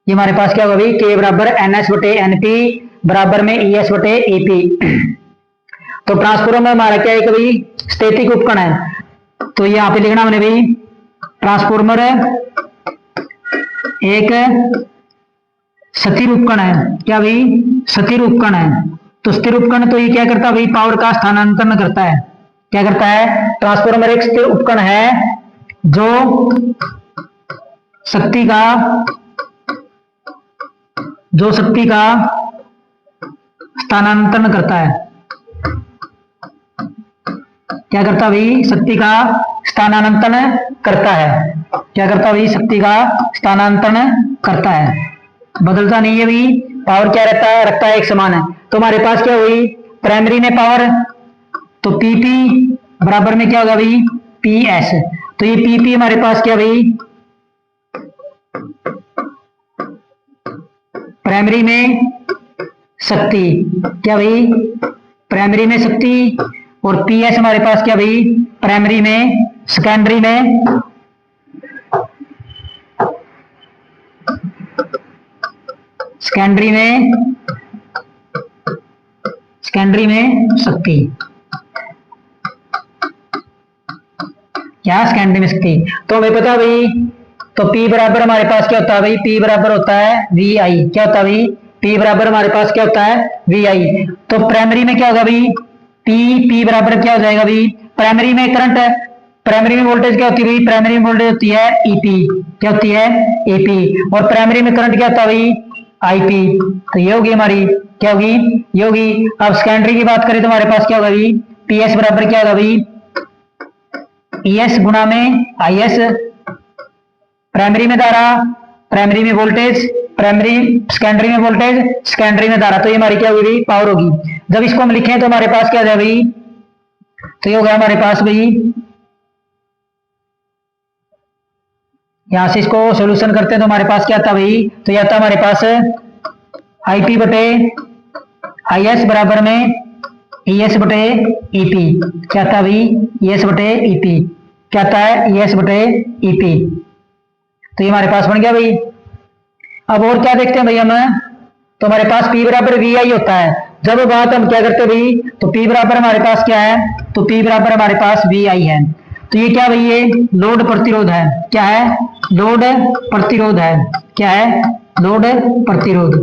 ये हमारे पास क्या होगा भाई, के बराबर एनएस बटे एनपी बराबर में ईएस बटे ईपी। तो ट्रांसफार्मर में हमारा क्या है भाई, स्टैटिक उपकरण है। तो यहाँ पे लिखना हमने भाई, ट्रांसफार्मर एक स्थिर उपकरण है। क्या भाई? स्थिर उपकरण है। तो स्थिर उपकरण तो ये क्या करता है भाई? पावर का स्थानांतरण करता है। क्या करता है? ट्रांसफार्मर एक स्थिर उपकरण है जो शक्ति का स्थानांतरण करता है। क्या करता भाई? शक्ति का स्थानांतरण करता है। क्या करता भाई? शक्ति का स्थानांतरण करता है। बदलता नहीं है भाई, पावर क्या रखता है एक समान है। तो हमारे पास क्या हुई? प्राइमरी में पावर, तो पीपी बराबर में क्या होगा भाई? पीएस। तो ये पीपी हमारे पास क्या भाई? प्राइमरी में शक्ति। क्या भाई? प्राइमरी में शक्ति। और पीएस हमारे पास क्या भाई? प्राइमरी में, सेकेंडरी में शक्ति। क्या? सेकेंडरी में शक्ति। तो हमें पता भाई, तो P बराबर हमारे पास क्या होता है भाई? P बराबर होता है VI। क्या होता है भाई? P बराबर हमारे पास क्या होता है? VI। तो प्राइमरी में क्या होगा भाई? P बराबर क्या हो जाएगा भाई? प्राइमरी में करंट है, प्राइमरी में वोल्टेज क्या होती है भाई? प्राइमरी में वोल्टेज होती है EP। क्या होती है? EP। और प्राइमरी में करंट क्या होता है भाई? IP। तो ये होगी हमारी, क्या होगी? ये होगी। अब सेकेंडरी की बात करें तो हमारे पास क्या होगा भाई? PS बराबर क्या होगा भाई? ES गुणा में IS। प्राइमरी में धारा, प्राइमरी में वोल्टेज, सेकेंडरी में वोल्टेज, सेकेंडरी में धारा। तो ये हमारी क्या होगी? पावर होगी। जब इसको हम लिखें तो हमारे पास क्या हो जाए भाई? तो ये हो गया हमारे पास भाई, यहां से इसको सॉल्यूशन करते हैं तो हमारे पास क्या आता भाई? तो ये आता हमारे पास IP बटे IS बराबर में ES बटे EP। क्या आता भाई? ES बटे EP। क्या आता है? ES बटे EP। तो ये हमारे पास बन गया भाई। अब और क्या देखते हैं भाई हम? तो हमारे पास P बराबर VI होता है। जब बात हम क्या करते हैं भाई? तो P बराबर हमारे पास क्या है? तो P बराबर हमारे पास VI है। तो ये क्या भाई? ये लोड प्रतिरोध है। क्या है? लोड प्रतिरोध है। क्या है? लोड प्रतिरोध।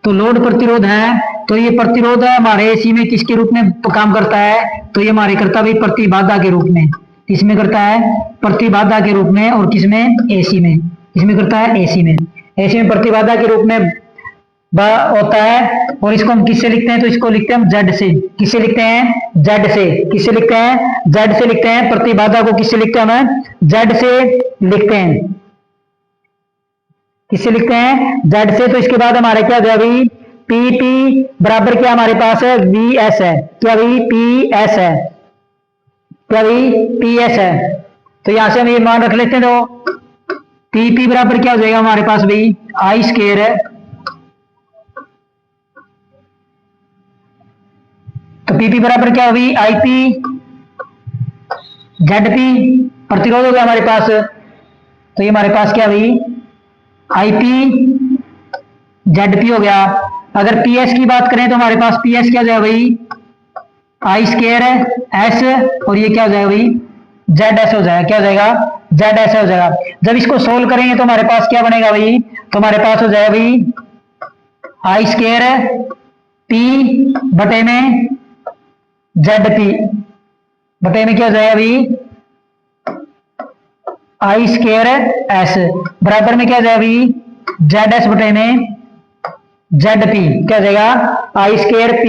तो लोड प्रतिरोध है, तो ये प्रतिरोध हमारे एसी में किसके रूप में काम करता है? तो ये हमारे करता भाई प्रतिबाधा के रूप में। किसमें करता है? प्रतिबाधा के रूप में। और किसमें? एसी में। किसमें करता है? एसी में। एसी में प्रतिबाधा के रूप में होता है। और इसको हम किससे लिखते हैं? तो इसको लिखते हैं हम जेड से। किससे लिखते हैं? जेड से। किससे लिखते हैं? जेड से लिखते हैं। प्रतिबाधा को किससे लिखते हैं? हम जेड से लिखते हैं। किससे लिखते हैं? जेड से। तो इसके बाद हमारे क्या हो गया भाई? पीपी बराबर क्या हमारे पास है? VS है। क्या भाई? PS है। क्या भाई? PS है। तो यहां से हम ये मान रख लेते हैं। तो पीपी बराबर क्या हो जाएगा हमारे पास भाई? I स्क्वायर है। तो पीपी बराबर क्या होगी? IP ZP। प्रतिरोध हो गया हमारे पास। तो ये हमारे पास क्या हुई? IP ZP हो गया। अगर PS की बात करें तो हमारे पास PS क्या हो जाएगा भाई? I square S। और ये क्या हो जाएगा भाई? ZS हो जाएगा। क्या हो जाएगा? ZS हो जाएगा। जब इसको सोल्व करेंगे तो हमारे पास क्या बनेगा भाई? तो हमारे पास हो जाएगा भाई I स्क्वायर P बटे में ZP बटे में क्या हो जाएगा भाई? I स्क्वायर S बराबर में क्या हो जाएगा भाई? ZS बटे में ZP। क्या हो जाएगा? I स्क्वायर P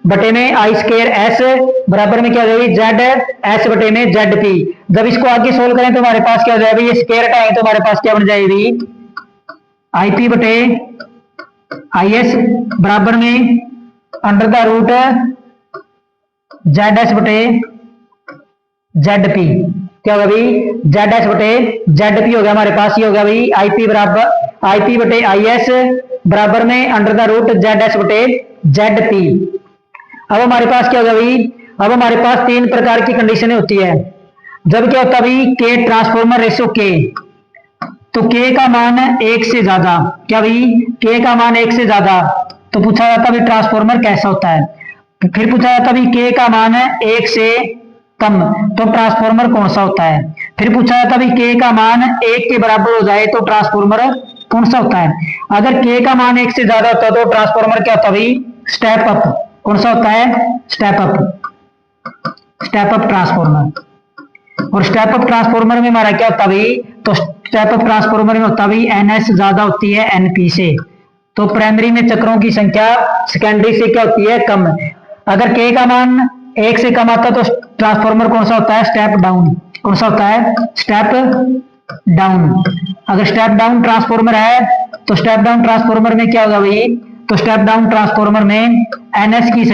बटे में I स्क्वायर S बराबर में क्या हो जाएगी? ZS बटे में ZP। जब इसको आगे सोल्व करें तो हमारे पास क्या हो जाएगा? ये स्क्वायर हटाएंगे तो हमारे पास क्या बन जाएगी? IP बटे IS बराबर में अंडर द रूट ZS बटे ZP। क्या होगा भाई? ZS बटे ZP हो गया हमारे पास। ये हो गया भाई IP बराबर IP बटे IS बराबर में अंडर द रूट ZS बटे ZP। अब हमारे पास क्या होगा भाई? अब हमारे पास तीन प्रकार की कंडीशनें होती है। जब क्या होता है भाई? K transformer ratio K। तो K का मान 1 से ज्यादा। क्या भाई? K का मान 1 से ज्यादा। तो पूछा जाता भाई ट्रांसफॉर्मर कैसा होता है। फिर पूछा जाता भाई K का मान 1 से कम, तो ट्रांसफॉर्मर कौन सा होता है। फिर पूछा जाता भाई K का मान 1 के बराबर हो जाए तो ट्रांसफॉर्मर कौन सा होता है? अगर के का मान 1 से ज्यादा होता है तो ट्रांसफॉर्मर क्या होता है भाई? Step up. कौन सा होता है? Step up. Step up transformer. और स्टेप अप ट्रांसफॉर्मर में हमारा क्या होता है भाई? तो स्टेप अप ट्रांसफॉर्मर में होता है भाई एनएस ज्यादा होती है एनपी से, तो प्राइमरी में चक्रों की संख्या सेकेंडरी से क्या होती है? कम। अगर के का मान 1 से कम आता है तो ट्रांसफॉर्मर कौन सा होता है? Step down. कौन सा होता है? Step down. अगर स्टेप डाउन ट्रांसफॉर्मर है तो स्टेप डाउन ट्रांसफॉर्मर में क्या होगा भाई? तो स्टेप डाउन ट्रांसफॉर्मर में एनएस की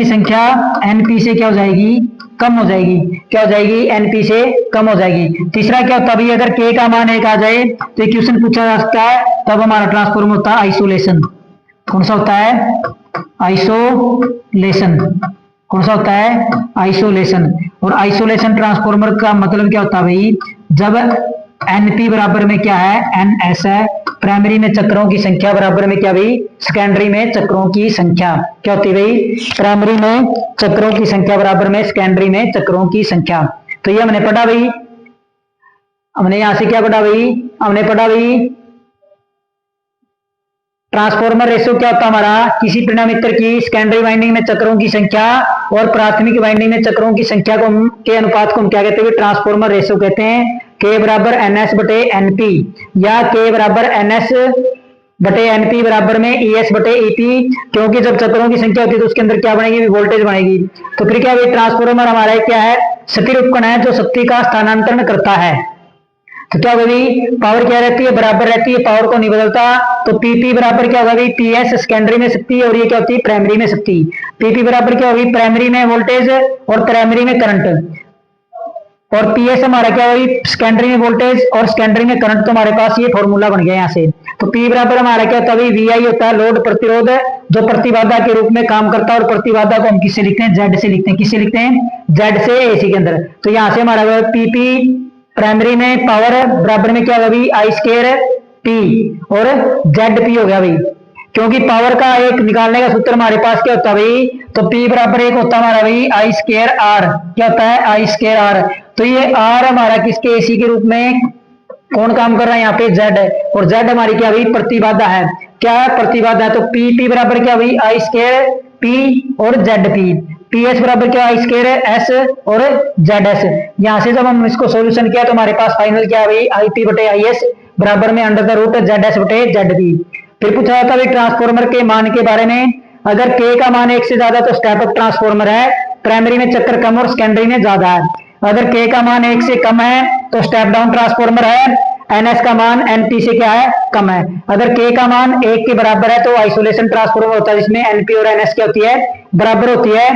संख्या एनपी से क्या हो जाएगी? कम हो जाएगी। क्या हो जाएगी? एनपी से कम हो जाएगी। तीसरा क्या होता है भाई? अगर के का मान 1 आ जाए तो एक क्वेश्चन पूछा जा सकता है, तब हमारा ट्रांसफॉर्मर होता है आइसोलेशन। कौन सा होता है? आइसोलेशन। कौन सा होता है? आइसोलेशन। और आइसोलेशन ट्रांसफॉर्मर का मतलब क्या होता है भाई? जब एनपी बराबर में क्या है? एनएस है। प्राइमरी में चक्रों की संख्या बराबर में क्या भाई? सेकेंडरी में चक्रों की संख्या। क्या होती है भाई? प्राइमरी में चक्रों की संख्या बराबर में सेकेंडरी में चक्रों की संख्या। तो ये हमने पढ़ा भाई। हमने यहां से क्या पढ़ा भाई? हमने पढ़ा भाई ट्रांसफॉर्मर रेशियो क्या होता है हमारा? किसी परिणामित्र की सेकेंडरी वाइंडिंग में चक्रों की संख्या और प्राथमिक वाइंडिंग में चक्रों की संख्या को के अनुपात को हम क्या कहते हैं? ट्रांसफॉर्मर रेशियो कहते हैं। के बराबर एनएस बटे एनपी या के बराबर एनएस बटे एनपी बराबर में ईएस बटे ईपी, क्योंकि जब चक्रों की संख्या होती है तो उसके अंदर क्या बनेगी? वोल्टेज बनेगी। तो फिर क्या भाई? ट्रांसफॉर्मर हमारा क्या है? स्थिर उपकरण है जो शक्ति का स्थानांतरण करता है। तो क्या होगा भाई? पावर क्या रहती है? बराबर रहती है, पावर को नहीं बदलता। तो पीपी बराबर क्या होगा भाई? पीएस सेकेंडरी में शक्ति और ये क्या होती है? प्राइमरी में शक्ति। पीपी बराबर क्या होगी? प्राइमरी में वोल्टेज और प्राइमरी में करंट। और पीएस हमारा क्या होगी? सेकेंडरी में वोल्टेज और सेकेंडरी में करंट। तो हमारे पास ये फॉर्मूला बन गया यहाँ से। तो पी बराबर हमारा क्या होता है? वीआई होता है लोड प्रतिरोध, जो प्रतिबाधा के रूप में काम करता है। और प्रतिबाधा को हम किससे लिखते हैं? जेड से लिखते हैं। किससे लिखते हैं? जेड से एसी के अंदर। तो यहां से हमारा पीपी प्राइमरी में पावर बराबर में क्या होगा भाई? आई स्क्वायर पी और जेड पी हो गया भाई। क्योंकि पावर का एक निकालने का सूत्र हमारे पास क्या होता है भाई? तो पी बराबर एक होता है हमारा भाई आई स्क्वायर आर। क्या होता है? आई स्क्वायर आर। तो ये आर हमारा किसके? एसी के रूप में कौन काम कर रहा है यहाँ पे? जेड है। और जेड हमारी क्या भाई? प्रतिबाधा है। क्या है? प्रतिबाधा है। तो पी पी बराबर क्या भाई? आई स्क्वायर पी और जेड पी। पी एस बराबर क्या? आई स्क्वायर एस और जेड एस। यहां से जब हम इसको सोल्यूशन किया तो हमारे पास फाइनल क्या है भाई? आई पी बटे आई एस बराबर में under the root Z S बटे जेड पी। फिर पूछा जाता है ट्रांसफॉर्मर के मान के बारे में। अगर के का मान 1 से ज्यादा तो स्टेप अप ट्रांसफॉर्मर है, प्राइमरी में चक्कर कम और सेकेंडरी में ज्यादा है। अगर के का मान 1 से कम है तो स्टेप डाउन ट्रांसफॉर्मर है, एनएस का मान एनपी से क्या है? कम है। अगर के का मान 1 के बराबर है तो आइसोलेशन ट्रांसफॉर्मर होता है जिसमें एनपी और एनएस क्या होती है? बराबर होती है।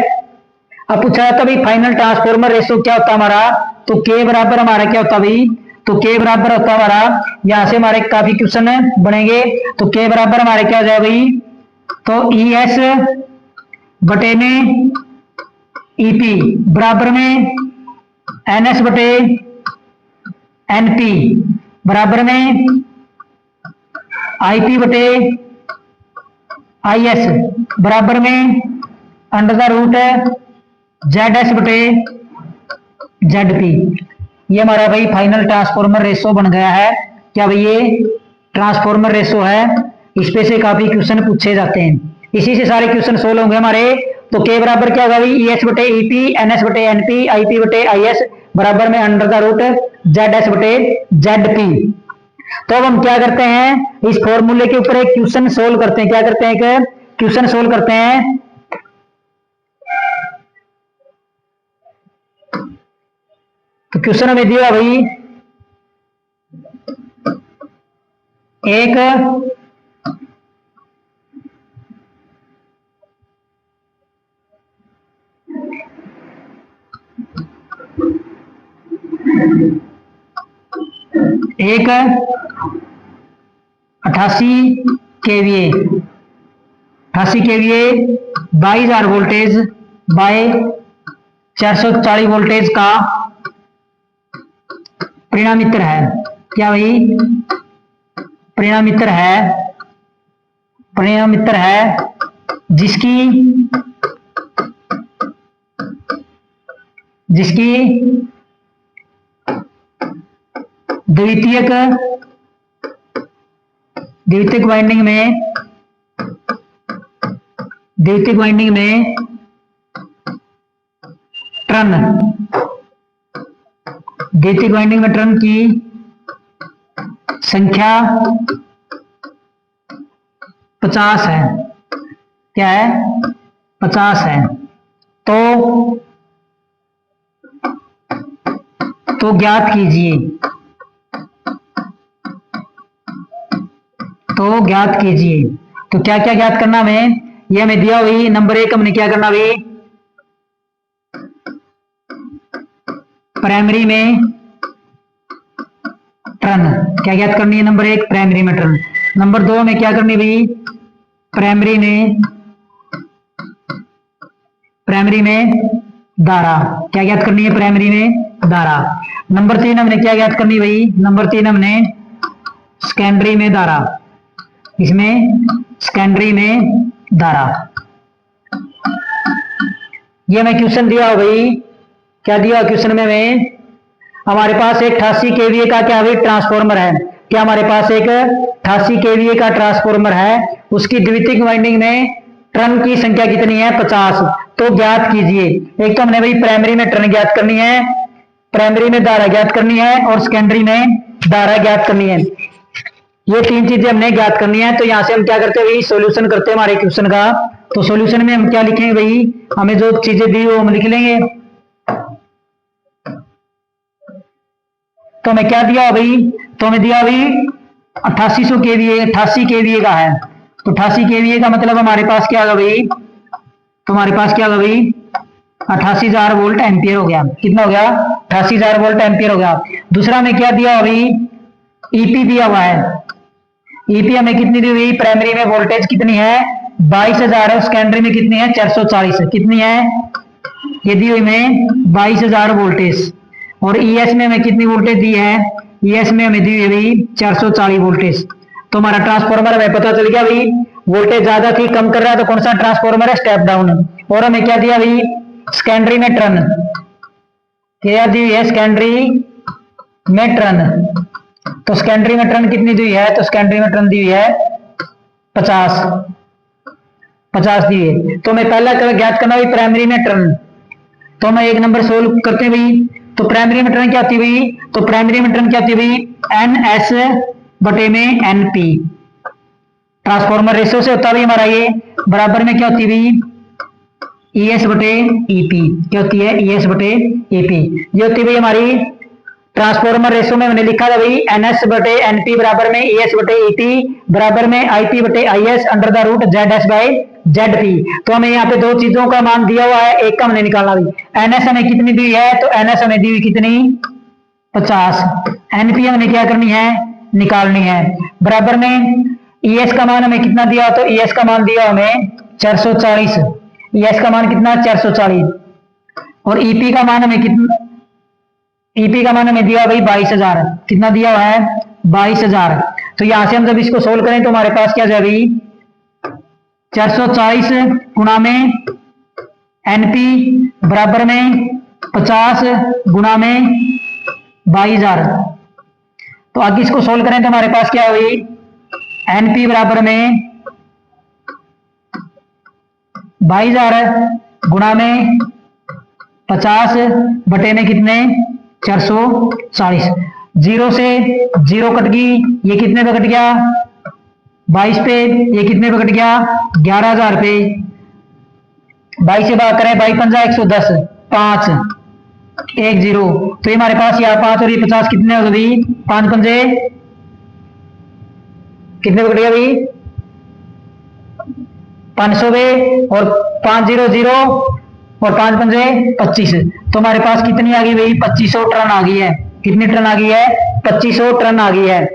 अब पूछा जाता भाई फाइनल ट्रांसफॉर्मर रेशियो क्या होता है हमारा? तो के बराबर हमारा क्या होता भाई? तो के बराबर होता हमारा, यहां से हमारे काफी क्वेश्चन बनेंगे। तो के बराबर हमारे क्या हो जाए भाई? तो ई एस बटे में ईपी बराबर में एनएस बटे एनपी बराबर में आईपी बटे आईएस बराबर में under the root Z S बटे जेड पी। ये हमारा भाई फाइनल ट्रांसफॉर्मर रेशो बन गया है। क्या भाई? ये ट्रांसफॉर्मर रेशो है। इस पे से काफी क्वेश्चन पूछे जाते हैं, इसी से सारे क्वेश्चन सोल्व होंगे हमारे। तो के बराबर क्या होगा भाई? ई एस बटे ईपी, एन एस बटे एनपी, आईपी बटे आई एस बराबर में under the root Z S बटे जेड पी। तो अब हम क्या करते हैं? इस फॉर्मूले के ऊपर एक क्वेश्चन सोल्व करते हैं। क्या करते हैं? एक क्वेश्चन सोल्व करते हैं। तो क्वेश्चन हमें दिया भाई एक एक 88 केवीए 22,000 वोल्टेज बाय 440 वोल्टेज का परिणामित्र है। क्या भाई? परिणामित्र है जिसकी द्वितीयक वाइंडिंग में टर्न, द्वितीयक वाइंडिंग में टर्न की संख्या 50 है। क्या है? 50 है। तो ज्ञात कीजिए, तो क्या क्या ज्ञात करना हमें? ये हमें दिया हुई नंबर 1 हमने क्या करना भाई? प्राइमरी में टर्न क्या ज्ञात करनी है? नंबर 1 प्राइमरी में टर्न। नंबर 2 में क्या करनी भाई? प्राइमरी में धारा क्या ज्ञात करनी है? प्राइमरी में धारा। नंबर 3 हमने क्या ज्ञात करनी भाई? नंबर 3 हमने सेकेंडरी में धारा, इसमें सेकेंडरी में धारा। ये मैं क्वेश्चन दिया हो भाई, क्या दिया क्वेश्चन में हमें? हमारे पास एक 88 केवीए का क्या भाई ट्रांसफॉर्मर है। क्या हमारे पास एक 88 केवीए का ट्रांसफॉर्मर है, उसकी द्वितीयक वाइंडिंग में टर्न की संख्या कितनी है? 50। तो ज्ञात कीजिए। एक तो हमने भाई प्राइमरी में टर्न ज्ञात करनी है, प्राइमरी में धारा ज्ञात करनी है और सेकेंडरी में धारा ज्ञात करनी है। ये 3 चीजें हमने ज्ञात करनी है। तो यहां से हम क्या करते हैं भाई? सॉल्यूशन करते हैं हमारे क्वेश्चन का। तो सॉल्यूशन में हम क्या लिखेंगे भाई? हमें जो चीजें दी वो हम लिख लेंगे। तो हमें क्या दिया भाई? तो हमें दिया भाई 8800 केवीए, 88 केवीए का है। तो 88 केवीए का मतलब हमारे पास क्या होगा भाई? तो हमारे पास क्या होगा भाई? 88,000 वोल्ट एम्पियर हो गया। कितना हो गया? 88,000 वोल्ट एम्पियर हो गया। दूसरा में क्या दिया भाई? ईपी दिया हुआ है। ईपी हमें कितनी दी हुई? प्राइमरी में वोल्टेज कितनी है? 22,000 है। सेकेंडरी में कितनी है? 440 है। कितनी है? ये दी हुई में 22,000 वोल्टेज। और ईएस में हमें कितनी वोल्टेज दी है? ईएस में हमें दी हुई 440 वोल्टेज। तो हमारा ट्रांसफॉर्मर हमें पता चल गया भाई, वोल्टेज ज्यादा थी, कम कर रहा है तो कौन सा ट्रांसफॉर्मर है? Step down. और हमें क्या दिया भाई? सेकेंडरी में टर्न क्या दी हुई है? सेकेंडरी में टर्न। तो सेकेंडरी में टर्न कितनी दी हुई है? तो सेकेंडरी में टर्न दी हुई है 50 दी है। तो मैं पहला ज्ञात करना भाई प्राइमरी में टर्न। तो हम एक नंबर सोल्व करते हैं भाई। तो प्राइमरी में टर्न क्या होती है भाई? तो प्राइमरी में टर्न क्या होती है भाई? एनएस बटे में एनपी। ट्रांसफॉर्मर रेशियो से होता है हमारा ये, बराबर में क्या होती है भाई? ईएस बटे ईपी। क्या होती है? ईएस बटे ईपी। ये होती है भाई हमारी ट्रांसफॉर्मर रेशियो में मैंने लिखा था भाई एनएस बटे एनपी बराबर में ईएस बटे ईटी बराबर में आईपी बटे IS under the root Z S by Z P. तो हमें यहाँ पे 2 चीजों का मान दिया हुआ है, एक का हमने निकालना भाई। एनएस हमें कितनी दी है? तो एनएस हमें दी हुई कितनी? 50। एनपी हमें क्या करनी है? निकालनी है। बराबर में ईएस का मान हमें कितना दिया? तो ईएस का मान दिया हमें 440। ईएस का मान कितना? 440। और ईपी का मान हमें कितना? ईपी का मान हमें दिया भाई 22,000। कितना दिया हुआ है? 22,000। तो यहां से हम जब इसको सोल्व करें तो हमारे पास क्या जाए भाई? 440 गुणा में एनपी बराबर में 50 गुणा में 22,000। तो आगे इसको सोल्व करें तो हमारे पास क्या है भाई? एनपी बराबर में 22,000 गुणा में 50 बटे में कितने? 440। 0 से 0 कट गई, ये कितने पे कट गया? 22 पे। ये कितने पे कट गया? 11,000 पे। 22 से भाग करें, 22 पंजा 110, 5 1 0। तो ये हमारे पास यहाँ 5 और ये 50 कितने हो गए? 5 पंजे कितने पे कट गया भाई? 500 पे। और 500 और 5 पंजे 25। तो हमारे पास कितनी आ गई भाई? 2500 टन आ गई है। कितनी टन आ गई है? 2500 टन आ गई है।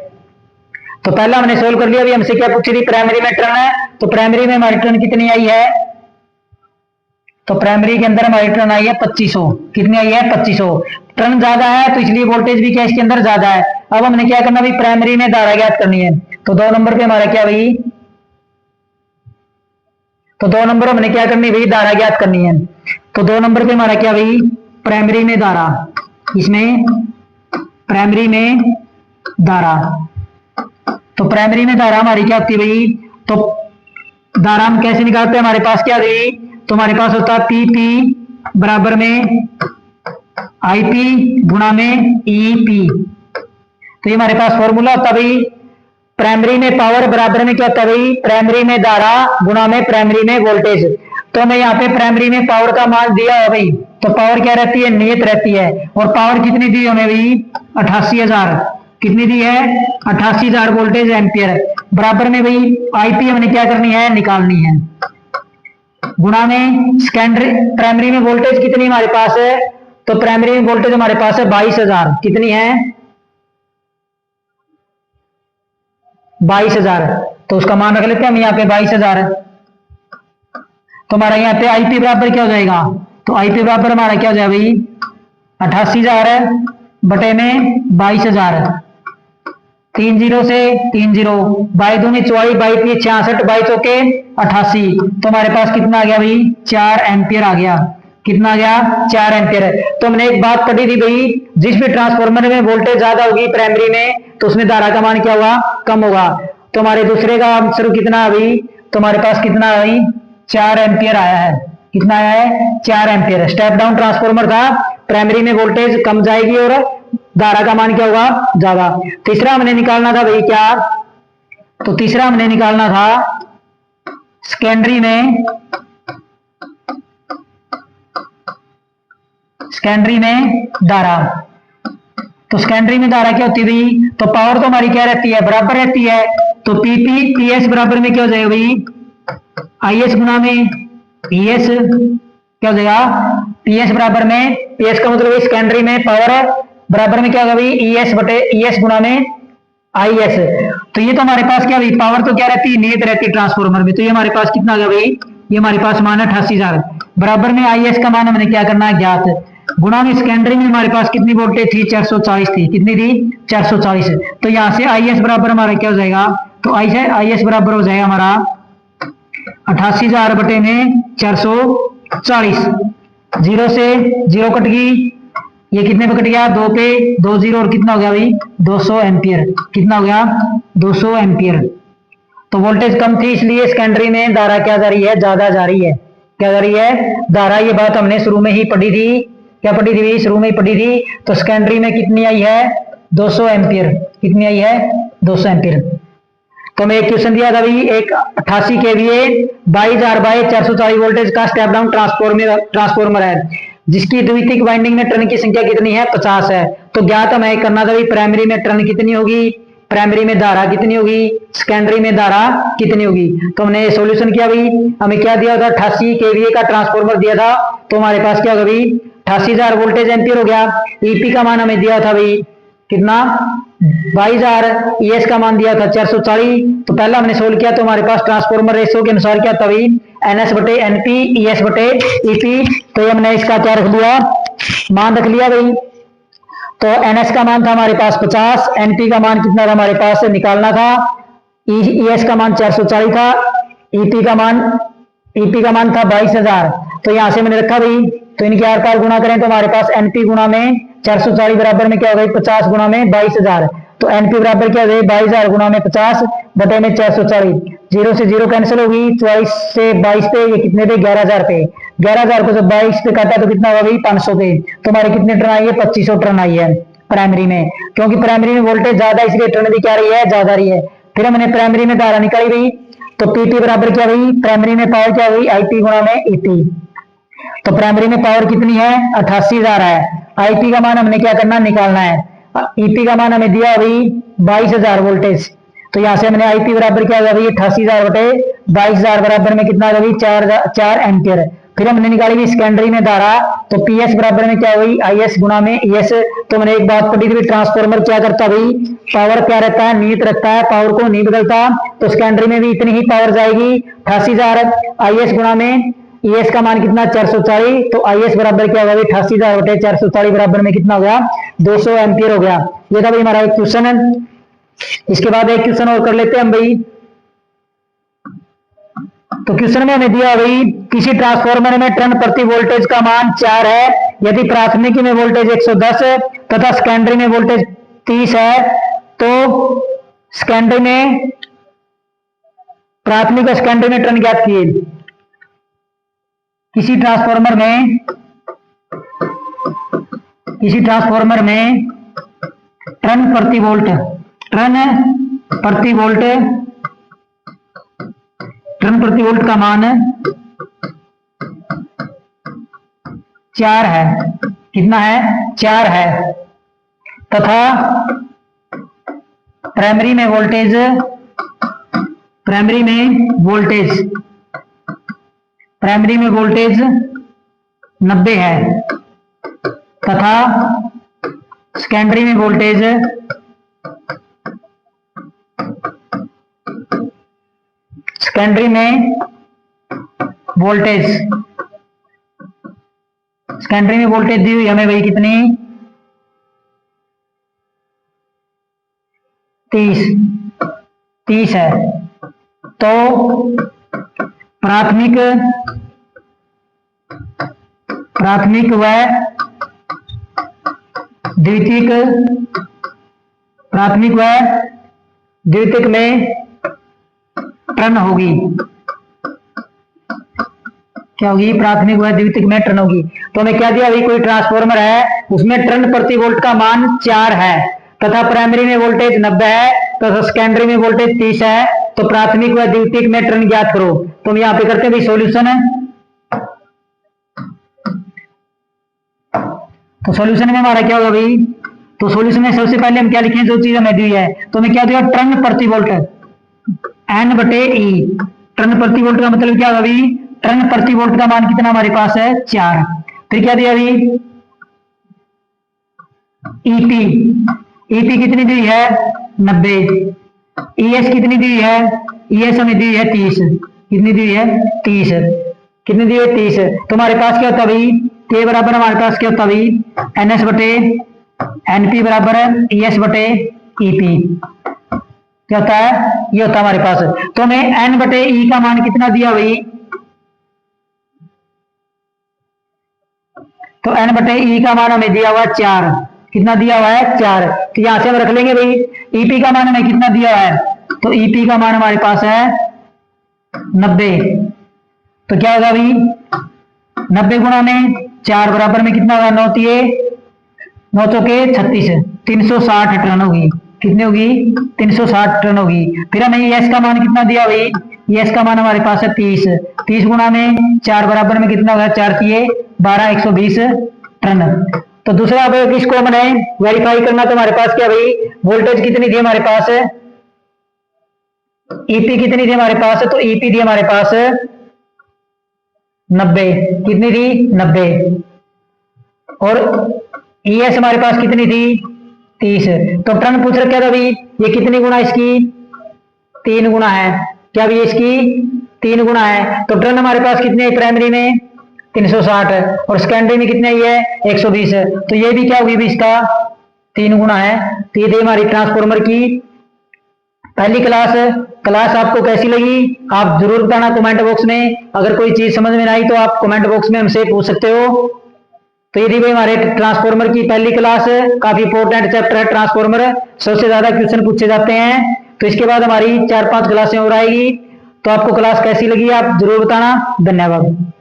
तो पहला हमने सोल्व कर लिया। अभी हमसे क्या पूछी थी? प्राइमरी में टर्न है। तो प्राइमरी में हमारी टर्न कितनी आई है? तो प्राइमरी के अंदर हमारी टर्न आई है 2500। कितनी आई है? 2500। टर्न ज्यादा है तो इसलिए वोल्टेज भी क्या इसके अंदर ज्यादा है। अब हमने क्या करना भाई? प्राइमरी में धारा ज्ञात करनी है। तो 2 नंबर पे हमारा क्या भाई? तो 2 नंबर हमने क्या करनी भाई? धारा ज्ञात करनी है। तो 2 नंबर पे हमारा क्या भाई? प्राइमरी में धारा। इसमें प्राइमरी में धारा। तो प्राइमरी में धारा हमारी क्या होती है भाई, तो धारा हम कैसे निकालते हैं, हमारे पास क्या है, तो हमारे पास होता है पीपी बराबर में आईपी गुणा में ईपी। तो ये हमारे पास फॉर्मूला होता है भाई, प्राइमरी में पावर बराबर में क्या होता है भाई, प्राइमरी में धारा गुणा में प्राइमरी में वोल्टेज। तो हमें यहाँ पे प्राइमरी में पावर का मान दिया है भाई, तो पावर क्या रहती है, नियत रहती है। और पावर कितनी दी हमें भाई, 88,000। कितनी दी है, 88,000 वोल्टेज एम्पियर। बराबर में भाई आईपी हमने क्या करनी है, निकालनी है। गुणा में सेकेंडरी प्राइमरी में वोल्टेज कितनी हमारे पास है, तो प्राइमरी में वोल्टेज हमारे पास है 22,000। कितनी है, 22,000। तो उसका मान रख लेते हैं हम यहाँ पे 22,000। तो हमारा यहाँ पे आईपी बराबर क्या हो जाएगा, तो आईपी बराबर हमारा क्या हो जाएगा भाई, 88,000 बटे में 22,000। 3 0 से 3 0, 22 24, 22 66, 22 के 88। तो हमारे पास कितना आ गया भाई, 4 एम्पियर आ गया। कितना आ गया, 4 एम्पियर। तो हमने एक बात पढ़ी थी भाई, जिस भी ट्रांसफार्मर में वोल्टेज ज्यादा होगी प्राइमरी में, तो उसमें धारा का मान क्या होगा, कम होगा। तो हमारे दूसरे का आंसर कितना है भाई, तो हमारे पास कितना है भाई, 4 एम्पियर आया है। कितना आया है, 4 एम्पियर। स्टेप डाउन ट्रांसफार्मर था, प्राइमरी में वोल्टेज कम जाएगी और धारा का मान क्या होगा, ज्यादा। तीसरा हमने निकालना था भाई क्या, तो तीसरा हमने निकालना था सेकेंडरी में धारा। तो सेकेंडरी में धारा क्या होती है भाई, तो पावर तो हमारी क्या रहती है, बराबर रहती है। तो पीपी पीएस बराबर में क्या हो जाएगा भाई, आईएस गुणा में पीएस। क्या हो जाएगा, पीएस बराबर में, पीएस का मतलब सेकेंडरी में पावर बराबर में क्या होगा भाई, ईएस बटे ईएस गुणा में आईएस। तो ये तो हमारे पास क्या भाई, पावर तो क्या रहती है, नियत रहती है ट्रांसफार्मर में। तो ये हमारे पास कितना आ गया भाई, ये हमारे पास मान है 88,000। बराबर में आईएस का मान हमने क्या करना है, ज्ञात। गुणा में सेकेंडरी में हमारे पास कितनी वोल्टेज थी, 440 थी। कितनी थी, 440। तो यहां से आईएस बराबर हमारा क्या हो जाएगा, तो आईएस बराबर हो जाएगा हमारा 88,000 बटे में 440। 0 से 0 कट गई, ये कितने पे कट गया, 2 पे 2 0, और कितना हो गया भाई, 200 एम्पियर। कितना हो गया, 200 एम्पियर। तो वोल्टेज कम थी, इसलिए सेकेंडरी में धारा क्या जा रही है, ज्यादा जा रही है। क्या जा रही है, धारा। ये बात हमने शुरू में ही पढ़ी थी। क्या पढ़ी थी भाई, शुरू में ही पढ़ी थी। तो सेकेंडरी में कितनी आई है, 200 एम्पियर। कितनी आई है, 200 एम्पियर। तो हमें एक क्वेश्चन दिया था भाई, एक 88 केवीए 22,000 बाई 440 वोल्टेज का स्टेप डाउन ट्रांसफार्मर है, जिसकी द्वितीयक वाइंडिंग में टर्न की संख्या कितनी है, 50 है। तो ज्ञात हमें करना था भाई, प्राइमरी में टर्न कितनी होगी, प्राइमरी में धारा कितनी होगी, सेकेंडरी में धारा कितनी होगी। तो हमने सॉल्यूशन किया भाई, हमें क्या दिया था, 88 केवीए का ट्रांसफार्मर दिया था। तो हमारे पास क्या होगा भाई, 88,000 वोल्टेज एम्पियर हो गया। ईपी का मान हमें दिया था भाई कितना, 22,000। ईएस का मान दिया था 440। तो पहला हमने सोल्व किया, तो हमारे पास ट्रांसफार्मर रेशियो के अनुसार क्या था भाई, एनएस बटे एनपी, ईएस बटे ईपी। तो हमने इसका क्या रख लिया, मान रख लिया भाई। तो एनएस का मान था हमारे पास 50, एनपी का मान कितना था हमारे पास, निकालना था। ईएस का मान 440 था, ईपी का मान था 22,000। तो यहां से मैंने रखा भाई, तो इनके आर पार गुणा करें तो हमारे पास एनपी गुणा में 440 बराबर में क्या हो गई, 50 गुणा में 22,000। तो एनपी बराबर क्या हो गई, 22,000 गुणा में 50 बटे में 440। 0 से 0 कैंसिल होगी, 24 से 22 पे ये कितने पे, 11,000 पे। 11,000 को जब 22 पे काटा तो कितना होगा भाई, 500 पे। तो हमारे कितने टर्न आई है, 2500 टर्न आई है प्राइमरी में। क्योंकि प्राइमरी में वोल्टेज ज्यादा, इसलिए टर्न भी क्या रही है, ज्यादा रही है। फिर हमने प्राइमरी में धारा निकाली गई, तो पीपी बराबर क्या हुई, प्राइमरी में पावर क्या हुई, आईपी गुणा में ईपी। तो प्राइमरी में पावर कितनी है, 88,000 है। आईपी का मान हमने क्या करना, निकालना है। ईपी का मान हमें दिया अभी 22,000 वोल्टेज। तो यहां से हमने आईपी बराबर क्या होगा भाई, 88,000 बटे 22,000 बराबर में कितना होगा, 4 एम्पियर। फिर हमने निकाली भी सेकेंडरी में धारा, तो पीएस बराबर में क्या हुई, आईएस गुणा में ईएस। तो मैंने एक बात पढ़ी थी, ट्रांसफार्मर क्या करता भाई, पावर क्या रहता है, नियत रखता है, पावर को नहीं बदलता। तो सेकेंडरी में भी इतनी ही पावर जाएगी, 88,000। आईएस गुणा में ईएस का मान कितना, 440। तो आईएस बराबर क्या होगा, 88,000 बटे 440 बराबर में कितना हो गया, 200 एम्पियर हो गया। ये था भाई हमारा एक क्वेश्चन है। इसके बाद एक क्वेश्चन और कर लेते हैं हम भाई। तो क्वेश्चन में हमें दिया भाई, किसी ट्रांसफार्मर में टर्न प्रति वोल्टेज का मान 4 है, यदि प्राथमिकी में वोल्टेज 110 है तथा सेकेंडरी में वोल्टेज 30 है, तो सेकेंडरी में प्राथमिक और सेकेंडरी में टर्न ज्ञात किए। किसी ट्रांसफॉर्मर में टर्न प्रति वोल्ट का मान 4 है। कितना है? 4 है। तथा प्राइमरी में वोल्टेज 90 है तथा सेकेंडरी में वोल्टेज 30 दी हुई हमें, वही कितनी? 30 है। तो प्राथमिक व द्वितीयक में टर्न होगी। क्या होगी? प्राथमिक व द्वितीयक में टर्न होगी। तो हमें क्या दिया? अभी कोई ट्रांसफॉर्मर है, उसमें टर्न प्रति वोल्ट का मान 4 है तथा प्राइमरी में वोल्टेज 90 है तथा सेकेंडरी में वोल्टेज 30 है। तो प्राथमिक व द्वितीयक में टर्न ज्ञात करो। तो हम यहाँ पे करते हैं भाई सॉल्यूशन है। तो सॉल्यूशन में हमारा क्या होगा भाई? तो सॉल्यूशन में सबसे पहले हम क्या लिखें? जो चीज हमें दी है, तो हमें क्या दिया? टर्न प्रति वोल्ट N/E। टर्न प्रति वोल्ट का मतलब क्या होगा भाई? टर्न प्रति वोल्ट का मान कितना हमारे पास है? 4। फिर क्या दिया भाई? EP कितनी दी है? 90। ES कितनी दी है? ES हमें दी है 30। कितनी दी है? 30। कितनी दी है? 30। तो हमारे पास क्या होता भाई? K बराबर हमारे पास क्या होता भाई? NS/NP बराबर ES/EP। क्या होता है? ये होता है हमारे पास। तो हमें N/E का मान कितना दिया भाई? तो N/E का मान हमें दिया हुआ 4। कितना दिया हुआ है? 4। तो यहां से हम रख लेंगे भाई। EP का मान हमें कितना दिया है? तो EP का मान हमारे पास है 90। तो क्या होगा भाई? 90 गुणा में 4 बराबर में कितना होगा? 9 के 36। 360 टन होगी। कितनी होगी? 360 टन होगी। फिर हमें ES का मान कितना दिया भाई? ES का मान हमारे पास है 30। 30 गुणा में 4 बराबर में कितना होगा? 4 किए 12, 120 टन। तो दूसरा अब किसको हमने वेरीफाई करना? तो हमारे पास क्या भाई? वोल्टेज कितनी थी हमारे पास? EP कितनी थी हमारे पास? तो EP थी हमारे पास 90। कितनी थी? 90। और ES हमारे पास कितनी थी? 30। तो टर्न पूछ रखा था भाई, ये कितनी गुना इसकी? 3 गुना है। क्या भाई? इसकी 3 गुना है। तो टर्न हमारे पास कितने है? प्राइमरी में 360 और सेकेंडरी में कितने है? 120। तो ये भी क्या होगी भी? इसका 3 गुना है। तो ये हमारी ट्रांसफॉर्मर की पहली क्लास आपको कैसी लगी? आप जरूर बताना कमेंट बॉक्स में। अगर कोई चीज समझ में नहीं आई तो आप कमेंट बॉक्स में हमसे पूछ सकते हो। तो ये भी हमारे ट्रांसफॉर्मर की पहली क्लास है। काफी इंपॉर्टेंट चैप्टर है ट्रांसफॉर्मर। सबसे ज्यादा क्वेश्चन पूछे जाते हैं। तो इसके बाद हमारी 4-5 क्लासें और आएगी। तो आपको क्लास कैसी लगी आप जरूर बताना। धन्यवाद।